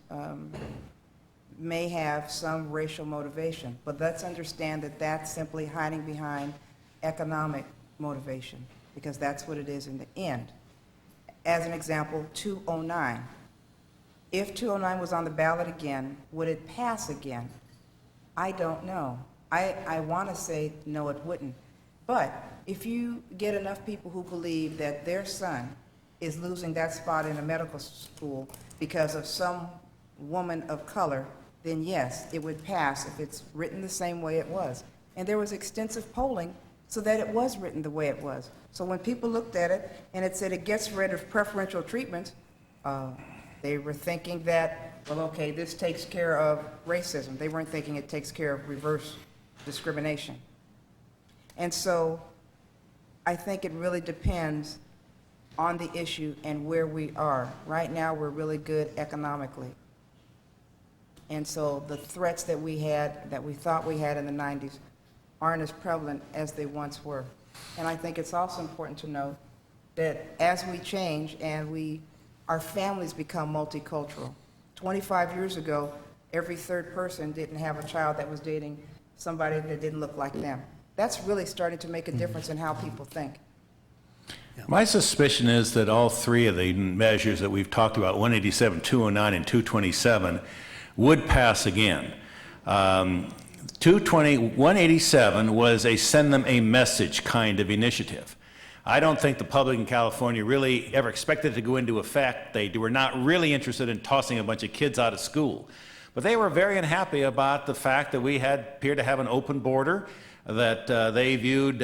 may have some racial motivation, but let's understand that that's simply hiding behind economic motivation, because that's what it is in the end. As an example, 209. If 209 was on the ballot again, would it pass again? I don't know. I want to say no, it wouldn't. But if you get enough people who believe that their son is losing that spot in a medical school because of some woman of color, then yes, it would pass if it's written the same way it was. And there was extensive polling so that it was written the way it was. So when people looked at it and it said it gets rid of preferential treatment, they were thinking that, well, okay, this takes care of racism. They weren't thinking it takes care of reverse discrimination. And so I think it really depends on the issue and where we are. Right now, we're really good economically. And so the threats that we thought we had in the 90s aren't as prevalent as they once were. And I think it's also important to note that as we change and our families become multicultural. 25 years ago, every third person didn't have a child that was dating somebody that didn't look like them. That's really starting to make a difference in how people think. My suspicion is that all three of the measures that we've talked about, 187, 209, and 227, would pass again. 187 was a send them a message kind of initiative. I don't think the public in California really ever expected it to go into effect. They were not really interested in tossing a bunch of kids out of school. But they were very unhappy about the fact that we appeared to have an open border, that they viewed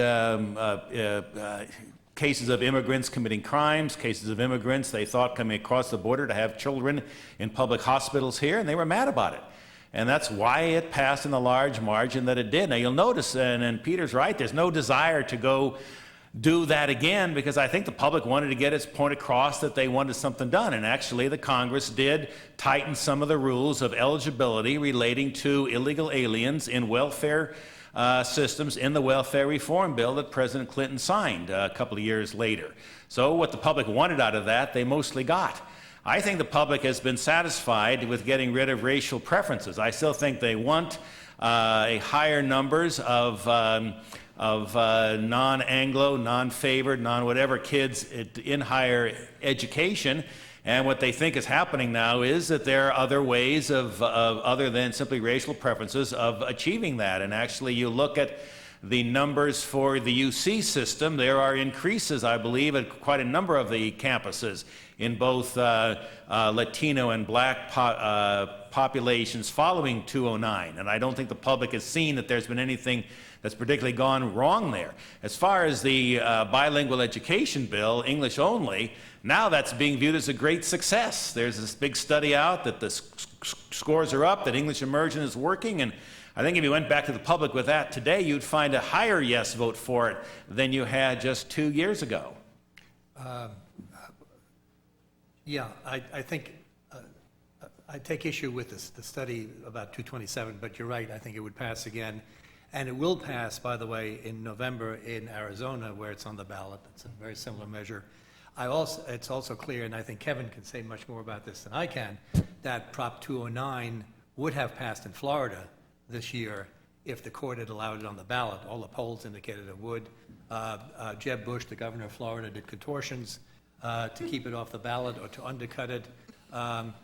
cases of immigrants committing crimes, cases of immigrants they thought coming across the border to have children in public hospitals here, and they were mad about it. And that's why it passed in the large margin that it did. Now you'll notice, and Peter's right, there's no desire to go do that again, because I think the public wanted to get its point across that they wanted something done. And actually the Congress did tighten some of the rules of eligibility relating to illegal aliens in welfare systems in the welfare reform bill that President Clinton signed a couple of years later. So what the public wanted out of that, they mostly got. I think the public has been satisfied with getting rid of racial preferences. I still think they want a higher numbers of non-Anglo, non-favored, non-whatever kids in higher education. And what they think is happening now is that there are other ways of other than simply racial preferences of achieving that. And actually, you look at the numbers for the UC system, there are increases, I believe, at quite a number of the campuses in both Latino and black populations following 209. And I don't think the public has seen that there's been anything that's particularly gone wrong there. As far as the bilingual education bill, English only, now that's being viewed as a great success. There's this big study out that the scores are up, that English immersion is working, and I think if you went back to the public with that today, you'd find a higher yes vote for it than you had just 2 years ago. Yeah, I think I take issue with the study about 227, but you're right, I think it would pass again. And it will pass, by the way, in November in Arizona, where it's on the ballot. It's a very similar measure. It's also clear, and I think Kevin can say much more about this than I can, that Prop 209 would have passed in Florida this year if the court had allowed it on the ballot. All the polls indicated it would. Jeb Bush, the governor of Florida, did contortions to keep it off the ballot or to undercut it, and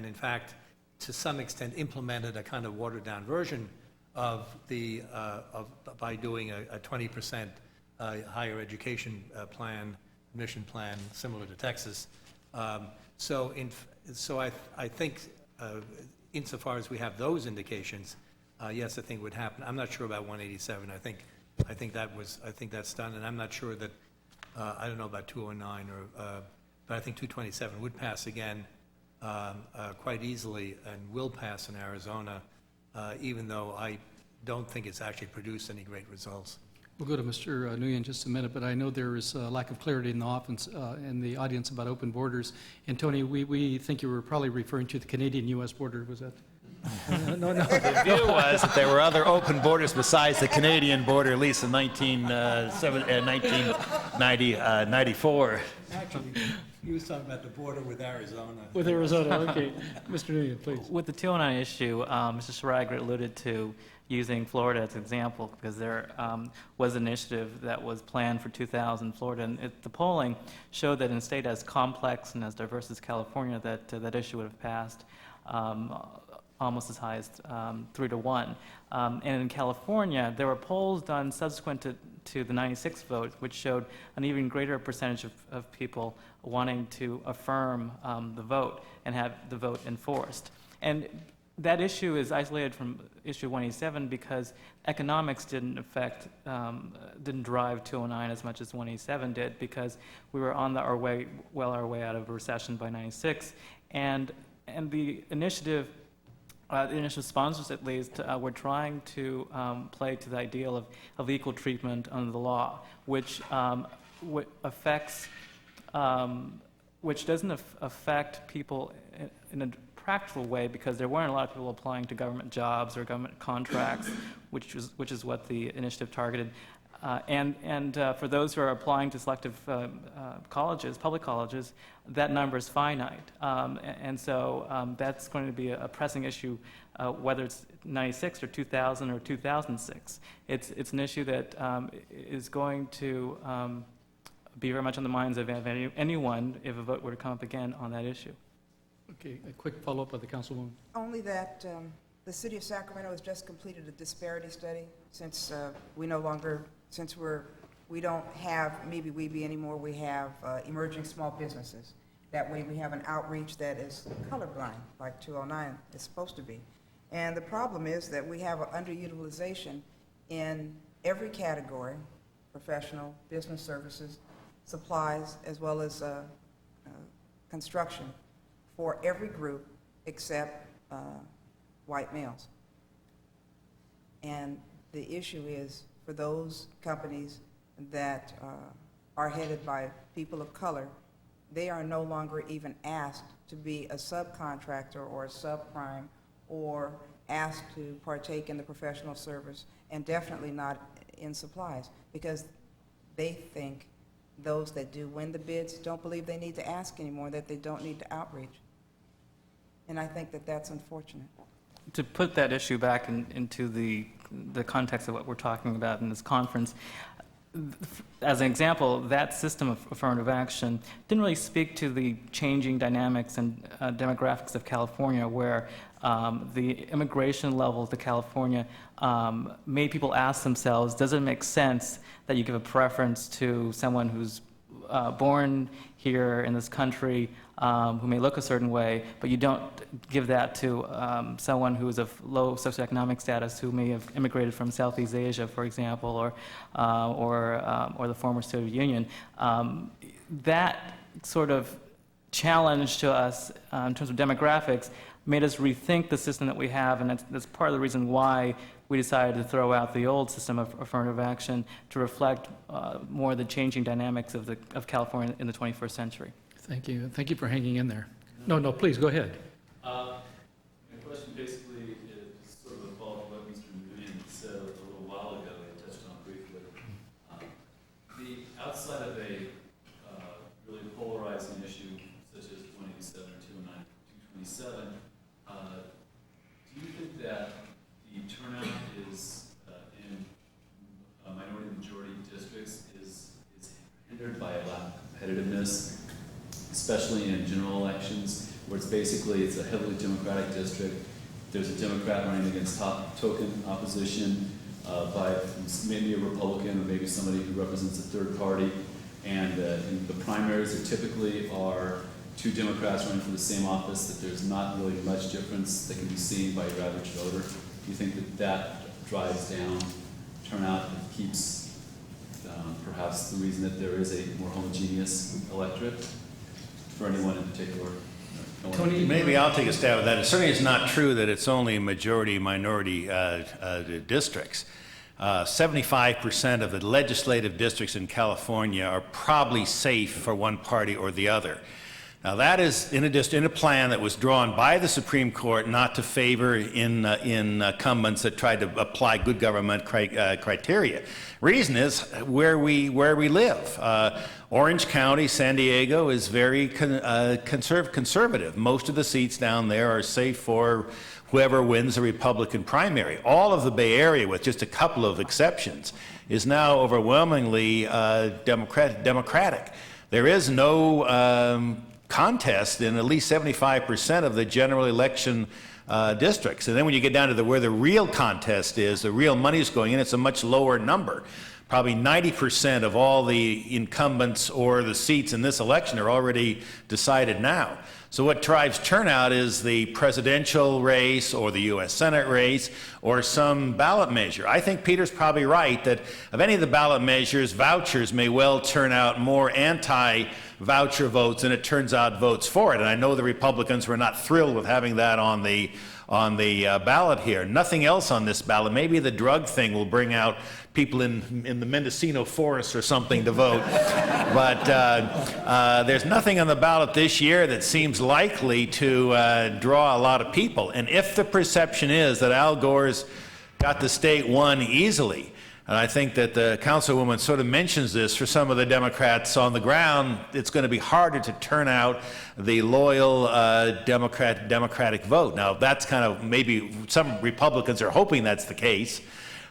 in fact, to some extent, implemented a kind of watered-down version of by doing a 20% higher education plan, admission plan, similar to Texas. So I think insofar as we have those indications, yes, I think it would happen. I'm not sure about 187. I think that's done, and I'm not sure that I don't know about 209 but I think 227 would pass again quite easily and will pass in Arizona, even though I don't think it's actually produced any great results. We'll go to Mr. Nguyen in just a minute, but I know there is a lack of clarity in the audience about open borders. And Tony, we think you were probably referring to the Canadian-U.S. border. Was that? No. The view was that there were other open borders besides the Canadian border, at least in 1994. Actually, he was talking about the border with Arizona. With Arizona, okay. Mr. Nguyen, please. With the 209 issue, Mr. Schrag alluded to using Florida as an example because there was an initiative that was planned for 2000 in Florida, and the polling showed that in a state as complex and as diverse as California, that issue would have passed almost as high as 3-1. And in California, there were polls done subsequent to the 96 vote, which showed an even greater percentage of people wanting to affirm the vote and have the vote enforced. And that issue is isolated from issue 187 because economics didn't drive 209 as much as 187 did, because we were on our way out of a recession by 96, and the initiative. The initial sponsors, at least, were trying to play to the ideal of equal treatment under the law, which doesn't affect people in a practical way, because there weren't a lot of people applying to government jobs or government contracts, which is what the initiative targeted. And for those who are applying to selective colleges, public colleges, that number is finite. And so that's going to be a pressing issue, whether it's 96 or 2000 or 2006. It's an issue that is going to be very much on the minds of anyone if a vote were to come up again on that issue. Okay, a quick follow-up by the councilwoman. Only that the city of Sacramento has just completed a disparity study since we don't have Maybe Weeby anymore, we have emerging small businesses. That way we have an outreach that is colorblind, like 209 is supposed to be. And the problem is that we have an underutilization in every category, professional, business services, supplies, as well as construction, for every group except white males. And the issue is, for those companies that are headed by people of color, they are no longer even asked to be a subcontractor or a subprime or asked to partake in the professional service, and definitely not in supplies, because they think those that do win the bids don't believe they need to ask anymore, that they don't need to outreach. And I think that that's unfortunate. To put that issue back into the context of what we're talking about in this conference, as an example, that system of affirmative action didn't really speak to the changing dynamics and demographics of California, where the immigration level to California made people ask themselves, does it make sense that you give a preference to someone who's born here in this country, who may look a certain way, but you don't give that to someone who is of low socioeconomic status, who may have immigrated from Southeast Asia, for example, or the former Soviet Union. That sort of challenge to us in terms of demographics made us rethink the system that we have, and that's part of the reason why we decided to throw out the old system of affirmative action to reflect more the changing dynamics of California in the 21st century. Thank you. Thank you for hanging in there. No, please, go ahead. My question basically is sort of a follow-up to what Mr. Nguyen said a little while ago, I touched on briefly. Outside of a really polarizing issue such as 187 or 227, do you think that the turnout is in minority majority districts is hindered by a lack of competitiveness, especially in general elections, where it's a heavily Democratic district? There's a Democrat running against token opposition by maybe a Republican or maybe somebody who represents a third party. And in the primaries, there typically are two Democrats running for the same office, that there's not really much difference that can be seen by your average voter. Do you think that that drives down turnout and keeps perhaps the reason that there is a more homogeneous electorate for anyone in particular? Tony? Maybe I'll take a stab at that. It certainly is not true that it's only majority-minority districts. 75% of the legislative districts in California are probably safe for one party or the other. Now that is in a plan that was drawn by the Supreme Court not to favor incumbents that tried to apply good government criteria. Reason is where we live. Orange County, San Diego is very conservative. Most of the seats down there are safe for whoever wins the Republican primary. All of the Bay Area, with just a couple of exceptions, is now overwhelmingly Democratic. There is no contest in at least 75% of the general election districts. And then when you get down to where the real contest is, the real money's going in, it's a much lower number. Probably 90% of all the incumbents or the seats in this election are already decided now. So what drives turnout is the presidential race or the U.S. Senate race or some ballot measure. I think Peter's probably right that of any of the ballot measures, vouchers may well turn out more anti-voucher votes than it turns out votes for it. And I know the Republicans were not thrilled with having that on the ballot here. Nothing else on this ballot. Maybe the drug thing will bring out people in the Mendocino forest or something to vote. But there's nothing on the ballot this year that seems likely to draw a lot of people. And if the perception is that Al Gore's got the state won easily, and I think that the councilwoman sort of mentions this for some of the Democrats on the ground, it's going to be harder to turn out the loyal Democratic vote. Now, that's kind of maybe some Republicans are hoping that's the case.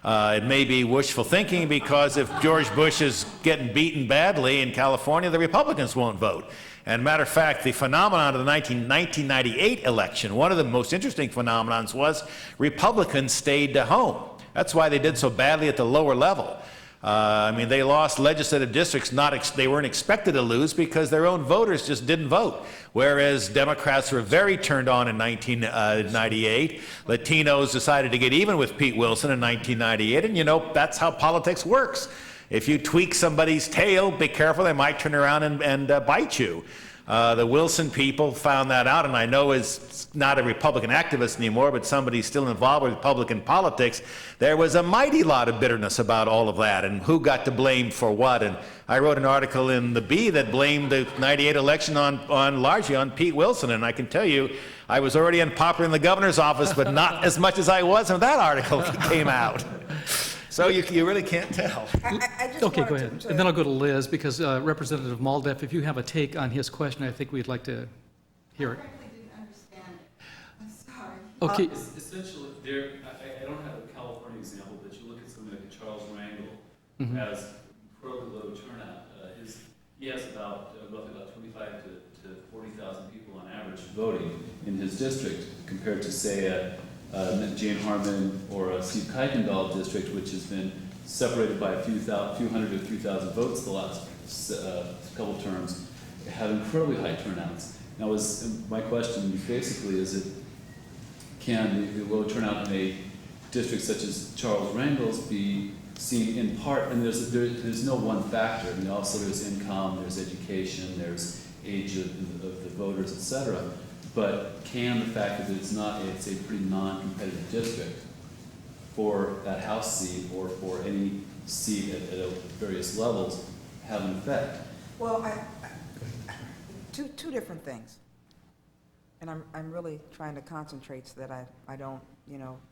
It may be wishful thinking because if George Bush is getting beaten badly in California, the Republicans won't vote. And matter of fact, the phenomenon of the 1998 election, one of the most interesting phenomenons was Republicans stayed home. That's why they did so badly at the lower level. I mean, they lost legislative districts they weren't expected to lose because their own voters just didn't vote. Whereas Democrats were very turned on in 1998. Latinos decided to get even with Pete Wilson in 1998. And, you know, that's how politics works. If you tweak somebody's tail, be careful, they might turn around and bite you. The Wilson people found that out, and I know is not a Republican activist anymore, but somebody still involved with Republican politics. There was a mighty lot of bitterness about all of that and who got to blame for what. And I wrote an article in the Bee that blamed the '98 election largely on Pete Wilson. And I can tell you, I was already unpopular in the governor's office, but not as much as I was when that article came out. So you really can't tell. I just Okay, go wanted ahead. to- And then I'll go to Liz, because Representative Moldeff, if you have a take on his question, I think we'd like to hear it. I frankly didn't understand it. I'm sorry. Okay, Essentially, I don't have a California example, but you look at something like a Charles Rangel, who Mhm. has incredibly low turnout. He has about roughly about 25 to 40,000 people on average voting in his district, compared to say a Jane Harmon or a Steve Kuykendall district, which has been separated by a few hundred or 3,000 votes the last couple terms, have incredibly high turnouts. Now, my question basically is, can the low turnout in a district such as Charles Rangel's be seen in part, and there's no one factor. I mean, also there's income, there's education, there's age of the voters, et cetera. But can the fact that it's a pretty non-competitive district for that House seat or for any seat at various levels have an effect? Well, two different things. And I'm really trying to concentrate so that I don't,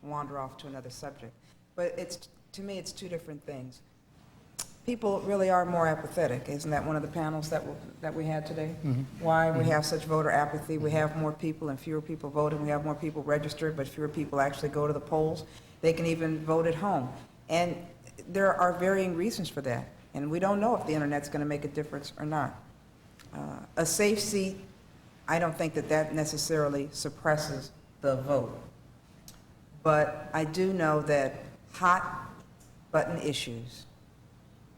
wander off to another subject. But to me, it's two different things. People really are more apathetic. Isn't that one of the panels that we had today? Mhm. Why we have such voter apathy? We have more people and fewer people voting. We have more people registered, but fewer people actually go to the polls. They can even vote at home. And there are varying reasons for that. And we don't know if the internet's going to make a difference or not. A safe seat, I don't think that necessarily suppresses the vote. But I do know that hot button issues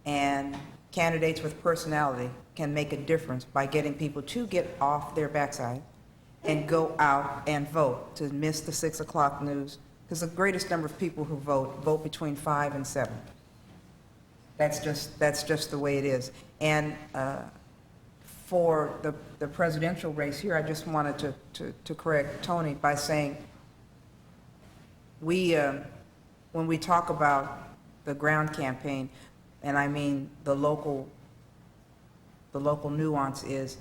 and candidates with personality can make a difference by getting people to get off their backside and go out and vote, to miss the 6 o'clock news, because the greatest number of people who vote between 5 and 7. That's just the way it is. And for the presidential race here, I just wanted to correct Tony by saying when we talk about the ground campaign, and I mean the local nuance is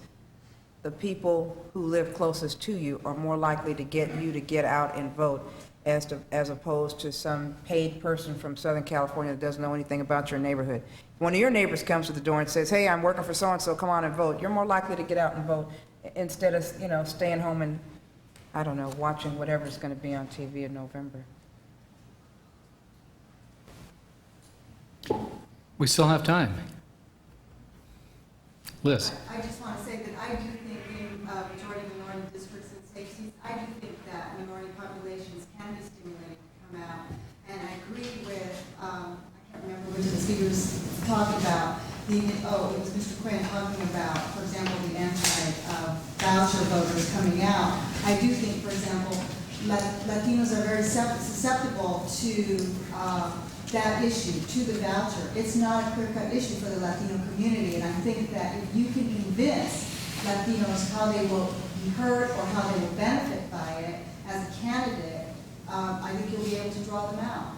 the people who live closest to you are more likely to get you to get out and vote as opposed to some paid person from Southern California that doesn't know anything about your neighborhood. One of your neighbors comes to the door and says, "Hey, I'm working for so-and-so, come on and vote." You're more likely to get out and vote instead of, staying home and, I don't know, watching whatever's going to be on TV in November. we still have time. Liz? I just want to say that I do think in majority minority districts and safe seats, I do think that minority populations can be stimulated to come out. And I agree with, I can't remember which of the speakers talked about, it was Mr. Quinn talking about, for example, the anti-voucher voters coming out. I do think, for example, Latinos are very susceptible to that issue, to the voucher. It's not a clear-cut issue for the Latino community, and I think that if you can convince Latinos how they will be heard or how they will benefit by it as a candidate, I think you'll be able to draw them out.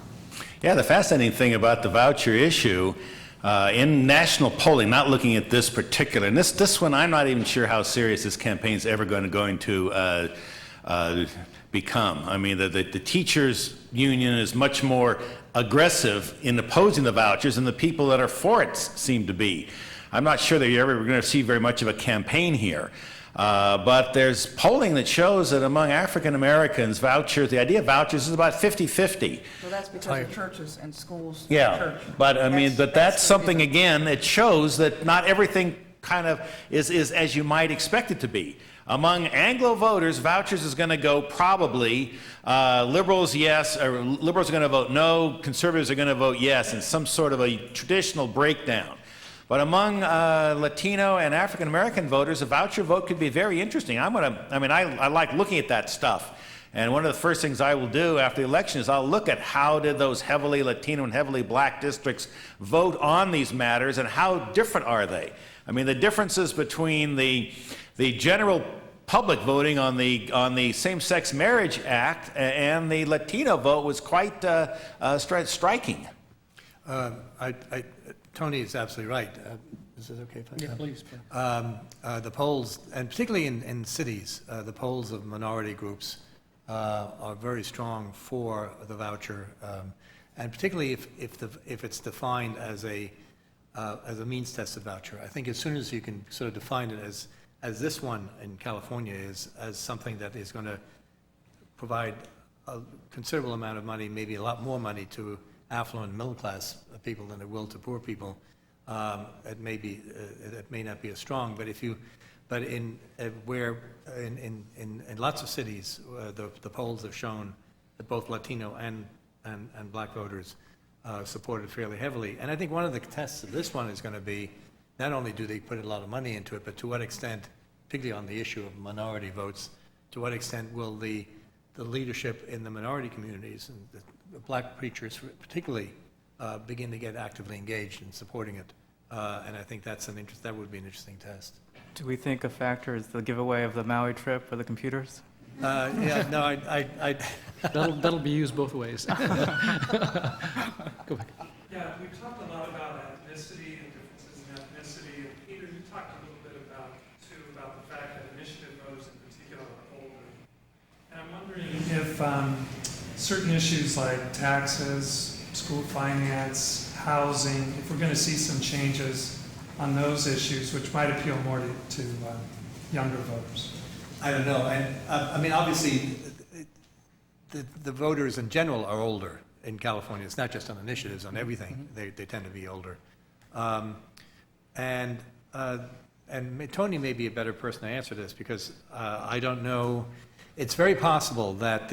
Yeah, the fascinating thing about the voucher issue, in national polling, not looking at this particular, and this one, I'm not even sure how serious this campaign is ever going to become. I mean, the teachers' union is much more aggressive in opposing the vouchers than the people that are for it seem to be. I'm not sure that you're ever going to see very much of a campaign here. But there's polling that shows that among African Americans, the idea of vouchers is about 50-50. So that's because of churches and schools. Yeah, Church. but I mean, that's the something, reason. again, it shows that not everything kind of is as you might expect it to be. Among Anglo voters, vouchers is going to go probably liberals yes, or liberals are going to vote no, conservatives are going to vote yes, in some sort of a traditional breakdown. But among Latino and African American voters, a voucher vote could be very interesting. I like looking at that stuff. And one of the first things I will do after the election is I'll look at how did those heavily Latino and heavily black districts vote on these matters and how different are they? I mean, the differences between the general public voting on the Same-Sex Marriage Act and the Latino vote was quite striking. Tony is absolutely right. Is this okay if I? Yeah, please. The polls, and particularly in cities, the polls of minority groups are very strong for the voucher, and particularly if it's defined as a means-tested voucher. I think as soon as you can sort of define it as this one in California is, as something that is going to provide a considerable amount of money, maybe a lot more money to affluent middle-class people than it will to poor people, it may not be as strong. But in lots of cities, the polls have shown that both Latino and black voters supported fairly heavily. And I think one of the tests of this one is going to be, not only do they put a lot of money into it, but to what extent, particularly on the issue of minority votes, to what extent will the leadership in the minority communities, and the black preachers particularly, begin to get actively engaged in supporting it. And I think that would be an interesting test. Do we think a factor is the giveaway of the Maui trip for the computers? Yeah, no, That'll be used both ways. Go back. Yeah, we've talked a lot about ethnicity and differences in ethnicity. And Peter, you talked a little bit about the fact that initiative voters in particular are older. And I'm wondering if certain issues like taxes, school finance, housing, if we're going to see some changes on those issues, which might appeal more to younger voters. I don't know. And I mean, obviously, the voters in general are older in California. It's not just on initiatives, on everything. They tend to be older. And Tony may be a better person to answer this, because I don't know. It's very possible that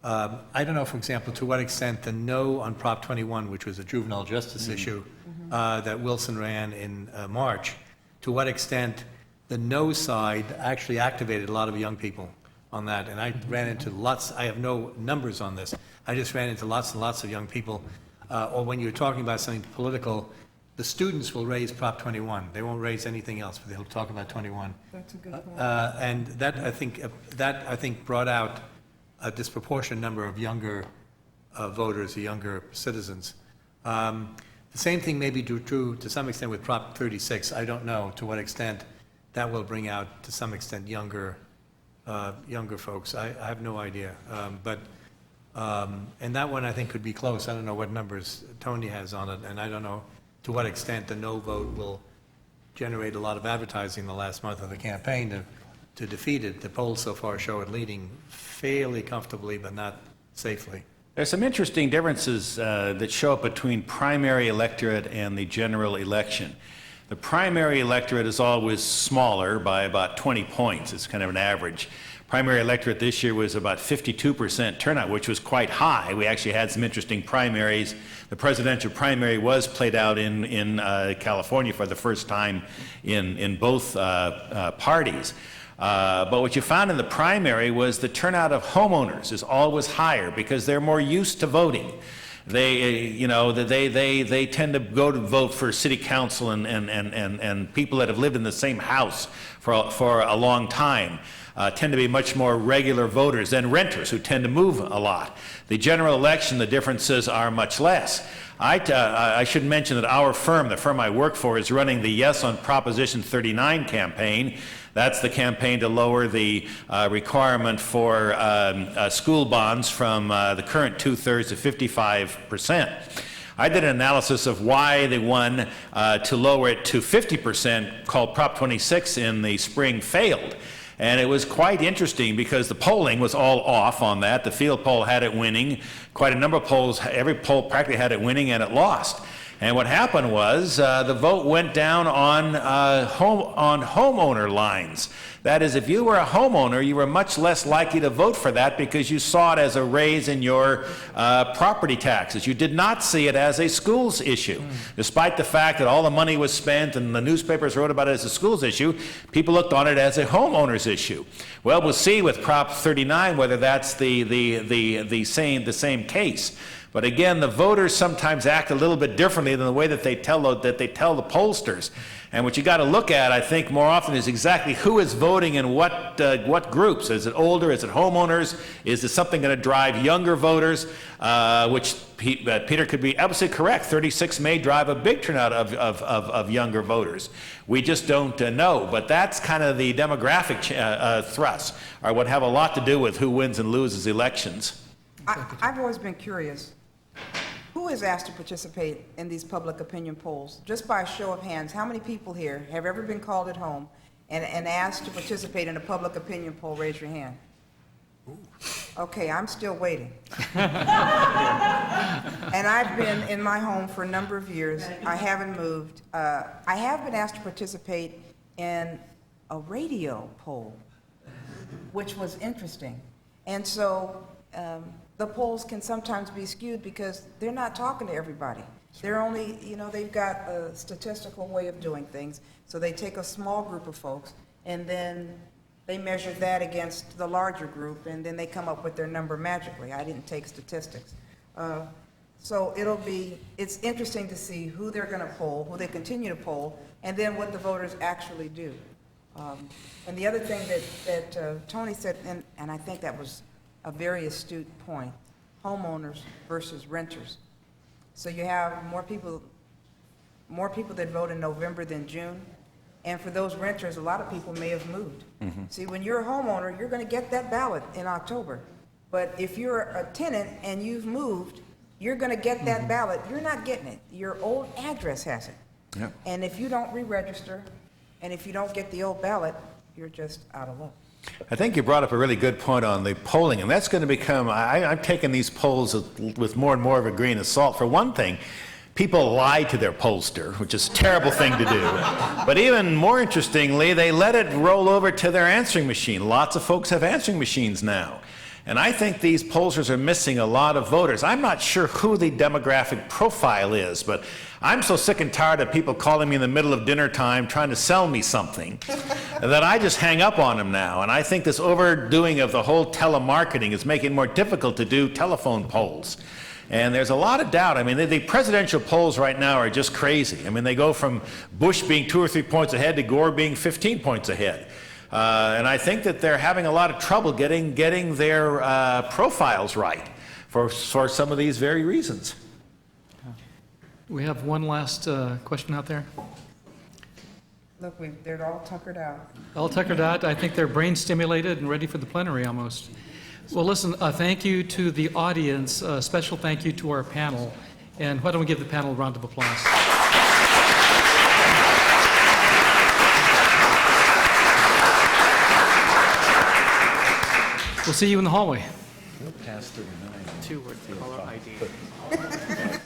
I don't know, for example, to what extent the no on Prop 21, which was a juvenile justice issue that Wilson ran in March, to what extent the no side actually activated a lot of young people on that. And I ran into lots, I have no numbers on this, I just ran into lots and lots of young people, or when you're talking about something political, the students will raise Prop 21. They won't raise anything else, but they'll talk about 21. That's a good point. And that I think brought out a disproportionate number of younger voters, or younger citizens. The same thing may be true to some extent with Prop 36. I don't know to what extent that will bring out, to some extent, younger folks. I have no idea. And that one I think could be close. I don't know what numbers Tony has on it, and I don't know to what extent the no vote will generate a lot of advertising in the last month of the campaign to defeat it. The polls so far show it leading fairly comfortably, but not safely. There's some interesting differences that show up between primary electorate and the general election. The primary electorate is always smaller by about 20 points. It's kind of an average. Primary electorate this year was about 52% turnout, which was quite high. We actually had some interesting primaries. The presidential primary was played out in California for the first time in both parties. But what you found in the primary was the turnout of homeowners is always higher because they're more used to voting. They tend to go to vote for city council and people that have lived in the same house for a long time. Tend to be much more regular voters than renters who tend to move a lot. The general election, the differences are much less. I should mention that our firm, the firm I work for, is running the Yes on Proposition 39 campaign. That's the campaign to lower the requirement for school bonds from the current 2/3 to 55%. I did an analysis of why they won to lower it to 50%, called Prop 26 in the spring, failed. And it was quite interesting because the polling was all off on that. The field poll had it winning. Quite a number of polls, every poll practically had it winning, and it lost. And what happened was the vote went down on homeowner lines. That is, if you were a homeowner, you were much less likely to vote for that because you saw it as a raise in your property taxes. You did not see it as a schools issue. Despite the fact that all the money was spent and the newspapers wrote about it as a schools issue, people looked on it as a homeowner's issue. Well, we'll see with Prop 39 whether that's the same case. But again, the voters sometimes act a little bit differently than the way that they tell the pollsters. And what you got to look at, I think, more often is exactly who is voting and what groups. Is it older? Is it homeowners? Is it something going to drive younger voters? Which Peter could be absolutely correct. 36 may drive a big turnout of younger voters. We just don't know. But that's kind of the demographic thrust, or what have a lot to do with who wins and loses elections. I've always been curious. Who is asked to participate in these public opinion polls? Just by a show of hands, how many people here have ever been called at home and asked to participate in a public opinion poll? Raise your hand. Okay, I'm still waiting. And I've been in my home for a number of years. I haven't moved. I have been asked to participate in a radio poll, which was interesting. And so the polls can sometimes be skewed because they're not talking to everybody. They're only, they've got a statistical way of doing things. So they take a small group of folks and then they measure that against the larger group and then they come up with their number magically. I didn't take statistics. So it's interesting to see who they're going to poll, who they continue to poll, and then what the voters actually do. And the other thing that Tony said, and I think that was a very astute point, homeowners versus renters. So you have more people that vote in November than June, and for those renters, a lot of people may have moved. Mm-hmm. See, when you're a homeowner, you're going to get that ballot in October. But if you're a tenant and you've moved, you're going to get that ballot. You're not getting it. Your old address has it. Yep. And if you don't re-register, and if you don't get the old ballot, you're just out of luck. I think you brought up a really good point on the polling, and that's going to become, I'm taking these polls with more and more of a grain of salt. For one thing, people lie to their pollster, which is a terrible thing to do. But even more interestingly, they let it roll over to their answering machine. Lots of folks have answering machines now. And I think these pollsters are missing a lot of voters. I'm not sure who the demographic profile is, but I'm so sick and tired of people calling me in the middle of dinner time trying to sell me something that I just hang up on them now. And I think this overdoing of the whole telemarketing is making it more difficult to do telephone polls. And there's a lot of doubt. I mean, the presidential polls right now are just crazy. I mean, they go from Bush being 2 or 3 points ahead to Gore being 15 points ahead. And I think that they're having a lot of trouble getting their profiles right for some of these very reasons. We have one last question out there. Look, they're all tuckered out. All tuckered out. I think they're brain stimulated and ready for the plenary almost. Well, listen, thank you to the audience. Special thank you to our panel. And why don't we give the panel a round of applause? We'll see you in the hallway. Past 39. 2 words, caller ID.